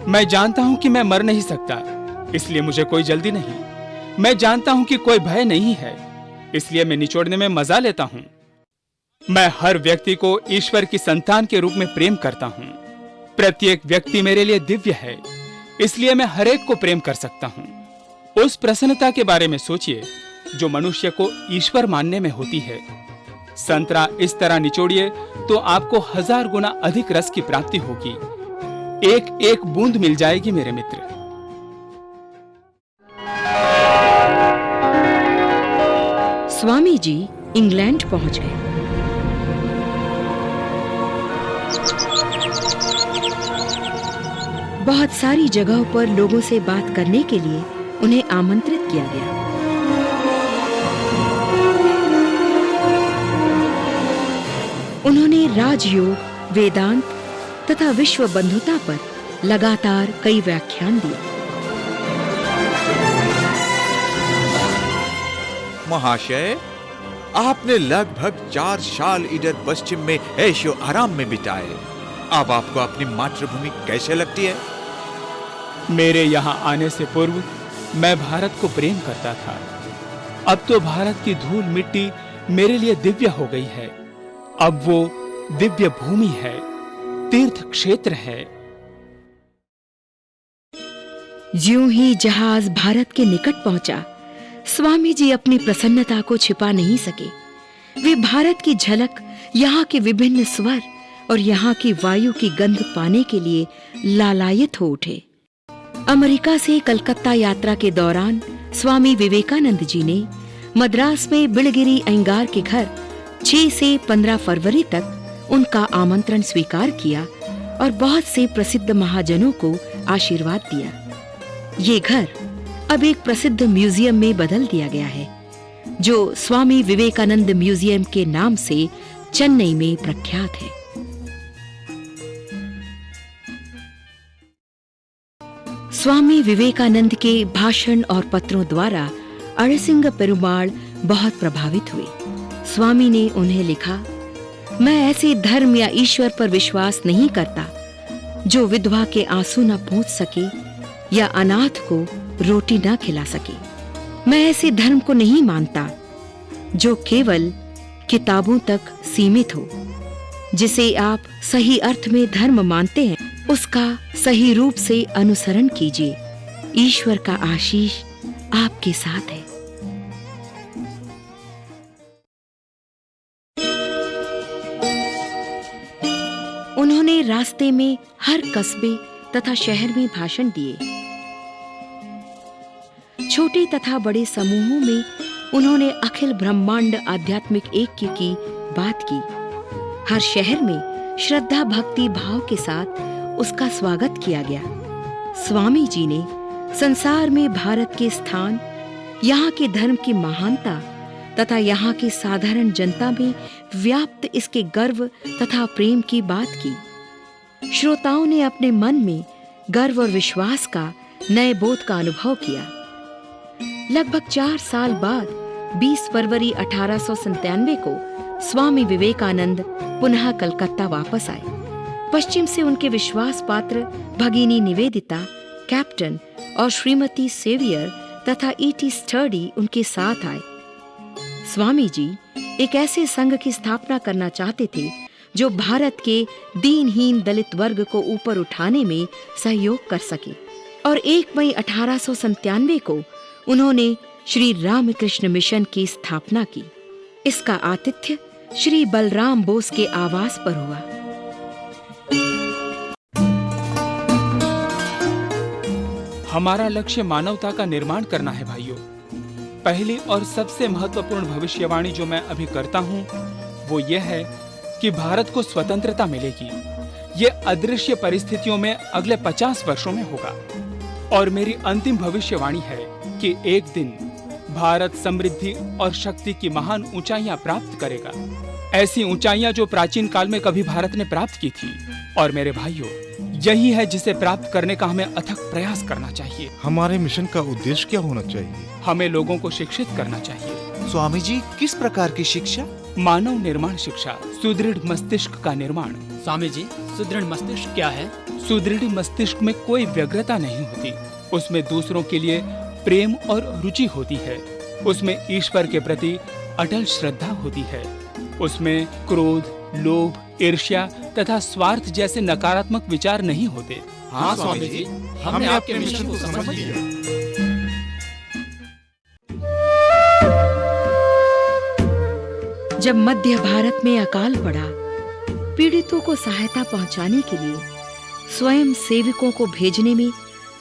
मैं जानता हूँ कि मैं मर नहीं सकता, इसलिए मुझे कोई जल्दी नहीं। मैं जानता हूँ कि कोई भय नहीं है, इसलिए मैं निचोड़ने में मजा लेता हूँ। मैं हर व्यक्ति को ईश्वर की संतान के रूप में प्रेम करता हूँ। प्रत्येक व्यक्ति मेरे लिए दिव्य है, इसलिए मैं हर एक को प्रेम कर सकता हूँ। उस प्रसन्नता के बारे में सोचिए जो मनुष्य को ईश्वर मानने में होती है। संतरा इस तरह निचोड़िए तो आपको 1000 गुना अधिक रस की प्राप्ति होगी। एक एक बूंद मिल जाएगी मेरे मित्र। स्वामी जी इंग्लैंड पहुंच गए। बहुत सारी जगहों पर लोगों से बात करने के लिए उन्हें आमंत्रित किया गया। उन्होंने राजयोग, वेदांत तथा विश्व बंधुता पर लगातार कई व्याख्यान दिए। महाशय, आपने लगभग 4 साल इधर पश्चिम में ऐशो आराम में बिताए। अब आपको अपनी मातृभूमि कैसे लगती है? मेरे यहाँ आने से पूर्व मैं भारत को प्रेम करता था। अब तो भारत की धूल मिट्टी मेरे लिए दिव्य हो गई है। अब वो दिव्य भूमि है, तीर्थ क्षेत्र है। ज्यों ही जहाज भारत के निकट पहुंचा, स्वामी जी अपनी प्रसन्नता को छिपा नहीं सके। वे भारत की झलक, यहाँ के विभिन्न स्वर और यहाँ की वायु की गंध पाने के लिए लालायित हो उठे। अमेरिका से कलकत्ता यात्रा के दौरान स्वामी विवेकानंद जी ने मद्रास में बिलगिरी अयंगार के घर 6 से 15 फरवरी तक उनका आमंत्रण स्वीकार किया और बहुत से प्रसिद्ध महाजनों को आशीर्वाद दिया। ये घर अब एक प्रसिद्ध म्यूजियम में बदल दिया गया है, जो स्वामी विवेकानंद म्यूजियम के नाम से चेन्नई में प्रख्यात है। स्वामी विवेकानंद के भाषण और पत्रों द्वारा अड़सिंग पेरुमाल बहुत प्रभावित हुए। स्वामी ने उन्हें लिखा, मैं ऐसे धर्म या ईश्वर पर विश्वास नहीं करता जो विधवा के आंसू न पोंछ सके या अनाथ को रोटी न खिला सके। मैं ऐसे धर्म को नहीं मानता जो केवल किताबों तक सीमित हो। जिसे आप सही अर्थ में धर्म मानते हैं, उसका सही रूप से अनुसरण कीजिए। ईश्वर का आशीष आपके साथ है। उन्होंने रास्ते में हर कस्बे तथा शहर में भाषण दिए। छोटे तथा बड़े समूहों में उन्होंने अखिल ब्रह्मांड आध्यात्मिक ऐक्य की बात की। हर शहर में श्रद्धा भक्ति भाव के साथ उसका स्वागत किया गया। स्वामी जी ने संसार में भारत के स्थान, यहाँ के धर्म की महानता तथा यहाँ की साधारण जनता में व्याप्त इसके गर्व तथा प्रेम की बात की। श्रोताओं ने अपने मन में गर्व और विश्वास का नए बोध का अनुभव किया। लगभग 4 साल बाद 20 फरवरी 1897 को स्वामी विवेकानंद पुनः कलकत्ता वापस आए। पश्चिम से उनके विश्वास पात्र भगिनी निवेदिता, कैप्टन और श्रीमती सेवियर तथा E.T. स्टर्डी उनके साथ आए। स्वामी जी एक ऐसे संघ की स्थापना करना चाहते थे जो भारत के दीनहीन दलित वर्ग को ऊपर उठाने में सहयोग कर सके, और 1 मई 1897 को उन्होंने श्री रामकृष्ण मिशन की स्थापना की। इसका आतिथ्य श्री बलराम बोस के आवास पर हुआ। हमारा लक्ष्य मानवता का निर्माण करना है भाइयों। पहली और सबसे महत्वपूर्ण भविष्यवाणी जो मैं अभी करता हूँ वो ये है कि भारत को स्वतंत्रता मिलेगी। ये अदृश्य परिस्थितियों में अगले 50 वर्षों में होगा। और मेरी अंतिम भविष्यवाणी है कि एक दिन भारत समृद्धि और शक्ति की महान ऊंचाइयां प्राप्त करेगा, ऐसी ऊंचाइयां जो प्राचीन काल में कभी भारत ने प्राप्त की थी। और मेरे भाइयों, यही है जिसे प्राप्त करने का हमें अथक प्रयास करना चाहिए। हमारे मिशन का उद्देश्य क्या होना चाहिए? हमें लोगों को शिक्षित करना चाहिए, स्वामी जी, किस प्रकार की शिक्षा? मानव निर्माण शिक्षा, सुदृढ़ मस्तिष्क का निर्माण। स्वामी जी, सुदृढ़ मस्तिष्क क्या है? सुदृढ़ मस्तिष्क में कोई व्यग्रता नहीं होती। उसमें दूसरों के लिए प्रेम और रुचि होती है। उसमें ईश्वर के प्रति अटल श्रद्धा होती है। उसमें क्रोध, लोभ, ईर्ष्या तथा स्वार्थ जैसे नकारात्मक विचार नहीं होते। हाँ स्वामी जी, हमने आपके मिशन को समझ लिया। जब मध्य भारत में अकाल पड़ा, पीड़ितों को सहायता पहुंचाने के लिए स्वयं सेवकों को भेजने में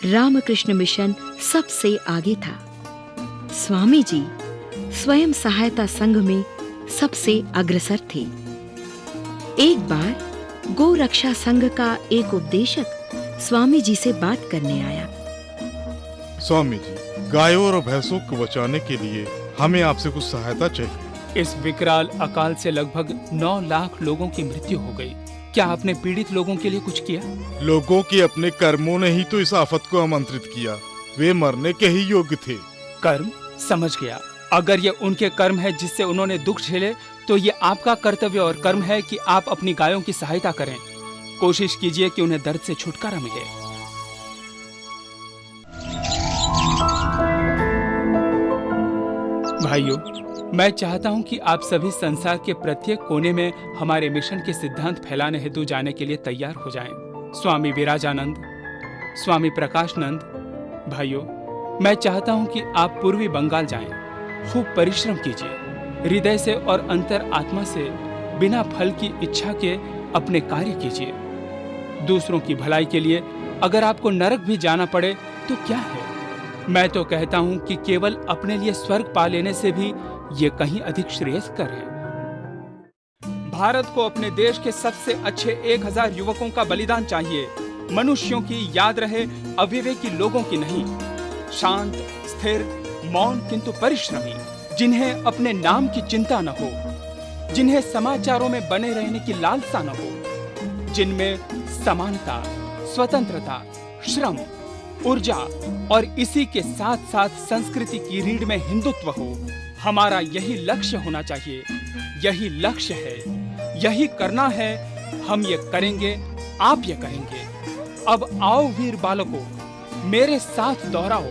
रामकृष्ण मिशन सबसे आगे था। स्वामी जी स्वयं सहायता संघ में सबसे अग्रसर थे। एक बार गौ रक्षा संघ का एक उपदेशक स्वामी जी से बात करने आया। स्वामी जी, गायों और भैंसों को बचाने के लिए हमें आपसे कुछ सहायता चाहिए। इस विकराल अकाल से लगभग 9 लाख लोगों की मृत्यु हो गई। क्या आपने पीड़ित लोगों के लिए कुछ किया? लोगों के अपने कर्मों ने ही तो इस आफत को आमंत्रित किया। वे मरने के ही योग्य थे। कर्म? समझ गया। अगर ये उनके कर्म है जिससे उन्होंने दुख झेले, तो ये आपका कर्तव्य और कर्म है कि आप अपनी गायों की सहायता करें। कोशिश कीजिए कि उन्हें दर्द से छुटकारा मिले। भाइयों, मैं चाहता हूं कि आप सभी संसार के प्रत्येक कोने में हमारे मिशन के सिद्धांत फैलाने हेतु जाने के लिए तैयार हो जाएं। स्वामी विराजानंद, स्वामी प्रकाशनंद, भाइयों, मैं चाहता हूं कि आप पूर्वी बंगाल जाएं। खूब परिश्रम कीजिए, हृदय से और अंतर आत्मा से, बिना फल की इच्छा के अपने कार्य कीजिए। दूसरों की भलाई के लिए अगर आपको नरक भी जाना पड़े तो क्या है? मैं तो कहता हूं कि केवल अपने लिए स्वर्ग पा लेने से भी ये कहीं अधिक श्रेयस्कर है। भारत को अपने देश के सबसे अच्छे 1000 युवकों का बलिदान चाहिए। मनुष्यों की याद रहे, अविवेकी लोगों की नहीं। शांत, स्थिर, मौन किंतु परिश्रमी, जिन्हें अपने नाम की चिंता न हो, जिन्हें समाचारों में बने रहने की लालसा न हो, जिनमें समानता, स्वतंत्रता, श्रम, ऊर्जा और इसी के साथ साथ संस्कृति की रीढ़ में हिंदुत्व हो। हमारा यही लक्ष्य होना चाहिए। यही लक्ष्य है, यही करना है। हम ये करेंगे, आप ये करेंगे। अब आओ वीर बालकों, मेरे साथ दोहराओ।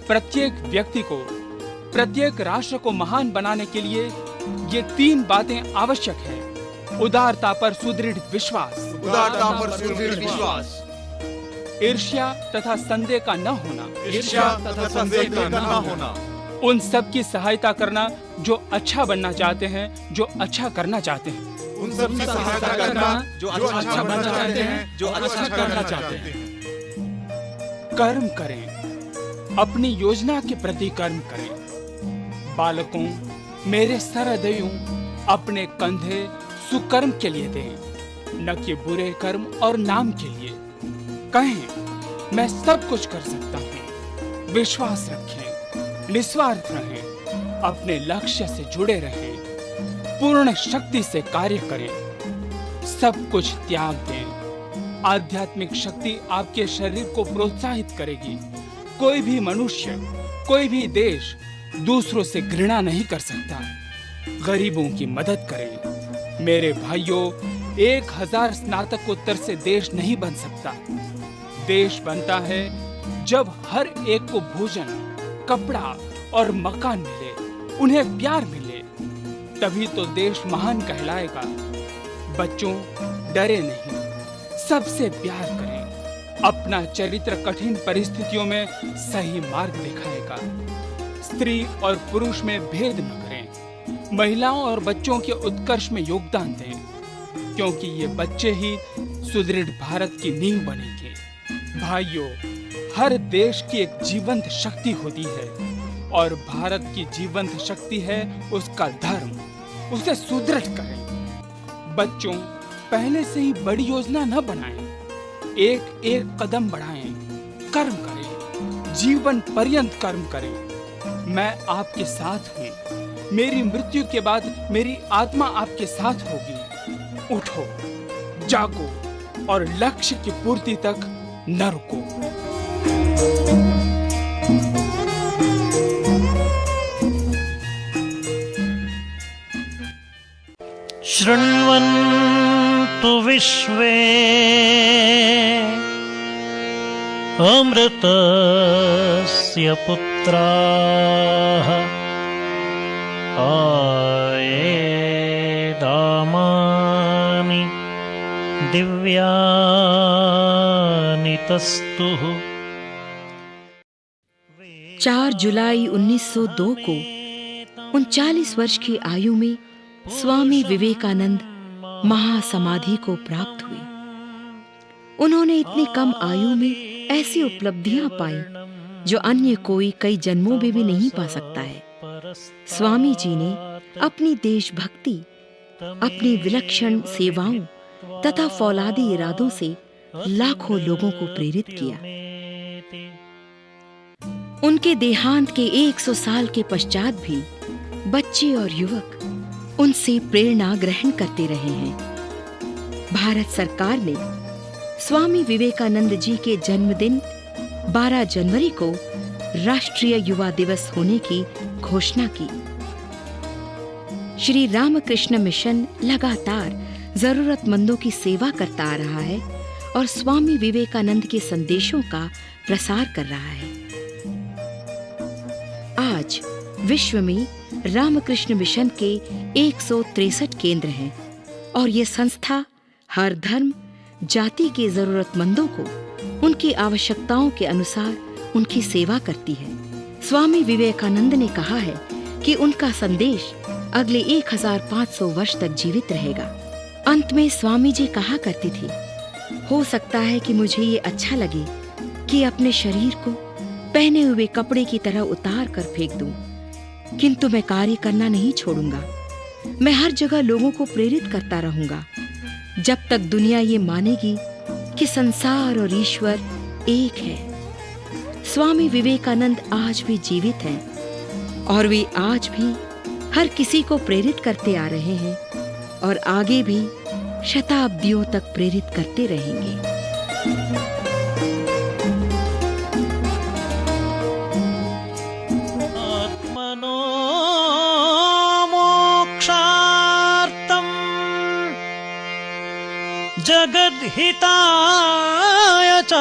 प्रत्येक व्यक्ति को, प्रत्येक राष्ट्र को महान बनाने के लिए ये 3 बातें आवश्यक हैं। उदारता पर सुदृढ़ विश्वास, उदारता पर सुदृढ़ विश्वास, ईर्ष्या तथा संदेह का न होना, ईर्ष्या तथा संदेह का न होना, उन सब की सहायता करना जो अच्छा बनना चाहते हैं, जो अच्छा करना चाहते हैं, उन सब की सहायता करना जो अच्छा बनना चाहते हैं, जो अच्छा करना चाहते हैं। कर्म करें, अपनी योजना के प्रति कर्म करें। बालकों, मेरे सरहृदयों, अपने कंधे सुकर्म के लिए दें, न कि बुरे कर्म और नाम के लिए। कहें, मैं सब कुछ कर सकता हूँ। विश्वास रखें, निस्वार्थ रहें, अपने लक्ष्य से जुड़े रहें, पूर्ण शक्ति से कार्य करें, सब कुछ त्याग दें। आध्यात्मिक शक्ति आपके शरीर को प्रोत्साहित करेगी। कोई भी मनुष्य, कोई भी देश दूसरों से घृणा नहीं कर सकता। गरीबों की मदद करें। मेरे भाइयों, 1000 स्नातकोत्तर से देश नहीं बन सकता। देश बनता है जब हर एक को भोजन, कपड़ा और मकान मिले, उन्हें प्यार मिले, तभी तो देश महान कहलाएगा। बच्चों, डरे नहीं, सबसे प्यार करें। अपना चरित्र कठिन परिस्थितियों में सही मार्ग दिखाएगा। स्त्री और पुरुष में भेद न करें। महिलाओं और बच्चों के उत्कर्ष में योगदान दें, क्योंकि ये बच्चे ही सुदृढ़ भारत की नींव बनेंगे। भाइयों, हर देश की एक जीवंत शक्ति होती है और भारत की जीवंत शक्ति है उसका धर्म। उसे सुदृढ़ करें। बच्चों, पहले से ही बड़ी योजना न बनाएं। एक एक कदम बढ़ाएं, कर्म करें, जीवन पर्यंत कर्म करें। मैं आपके साथ हूँ। मेरी मृत्यु के बाद मेरी आत्मा आपके साथ होगी। उठो, जागो और लक्ष्य की पूर्ति तक न रुको। शृण्वन्तु विश्वे अमृतस्य पुत्राः आयेदामानि दिव्यानि तस्तुः। 4 जुलाई 1902 को 39 वर्ष की आयु में स्वामी विवेकानंद महासमाधि को प्राप्त हुए। उन्होंने इतनी कम आयु में ऐसी उपलब्धियां पाई जो अन्य कोई कई जन्मों में भी नहीं पा सकता है। स्वामी जी ने अपनी देशभक्ति, अपनी विलक्षण सेवाओं तथा फौलादी इरादों से लाखों लोगों को प्रेरित किया। उनके देहांत के 100 साल के पश्चात भी बच्चे और युवक उनसे प्रेरणा ग्रहण करते रहे हैं। भारत सरकार ने स्वामी विवेकानंद जी के जन्मदिन 12 जनवरी को राष्ट्रीय युवा दिवस होने की घोषणा की। श्री रामकृष्ण मिशन लगातार जरूरतमंदों की सेवा करता आ रहा है और स्वामी विवेकानंद के संदेशों का प्रसार कर रहा है। आज विश्व में रामकृष्ण मिशन के 163 केंद्र हैं और ये संस्था हर धर्म, जाति के जरूरतमंदों को उनकी आवश्यकताओं के अनुसार उनकी सेवा करती है। स्वामी विवेकानंद ने कहा है कि उनका संदेश अगले 1500 वर्ष तक जीवित रहेगा। अंत में स्वामी जी कहा करती थी, हो सकता है कि मुझे ये अच्छा लगे कि अपने शरीर को पहने हुए कपड़े की तरह उतार कर फेंक दूं, किंतु मैं कार्य करना नहीं छोड़ूंगा। मैं हर जगह लोगों को प्रेरित करता रहूंगा जब तक दुनिया ये मानेगी कि संसार और ईश्वर एक है। स्वामी विवेकानंद आज भी जीवित हैं और वे आज भी हर किसी को प्रेरित करते आ रहे हैं और आगे भी शताब्दियों तक प्रेरित करते रहेंगे। आत्मनो मोक्षार्थम् जगद्हिताय च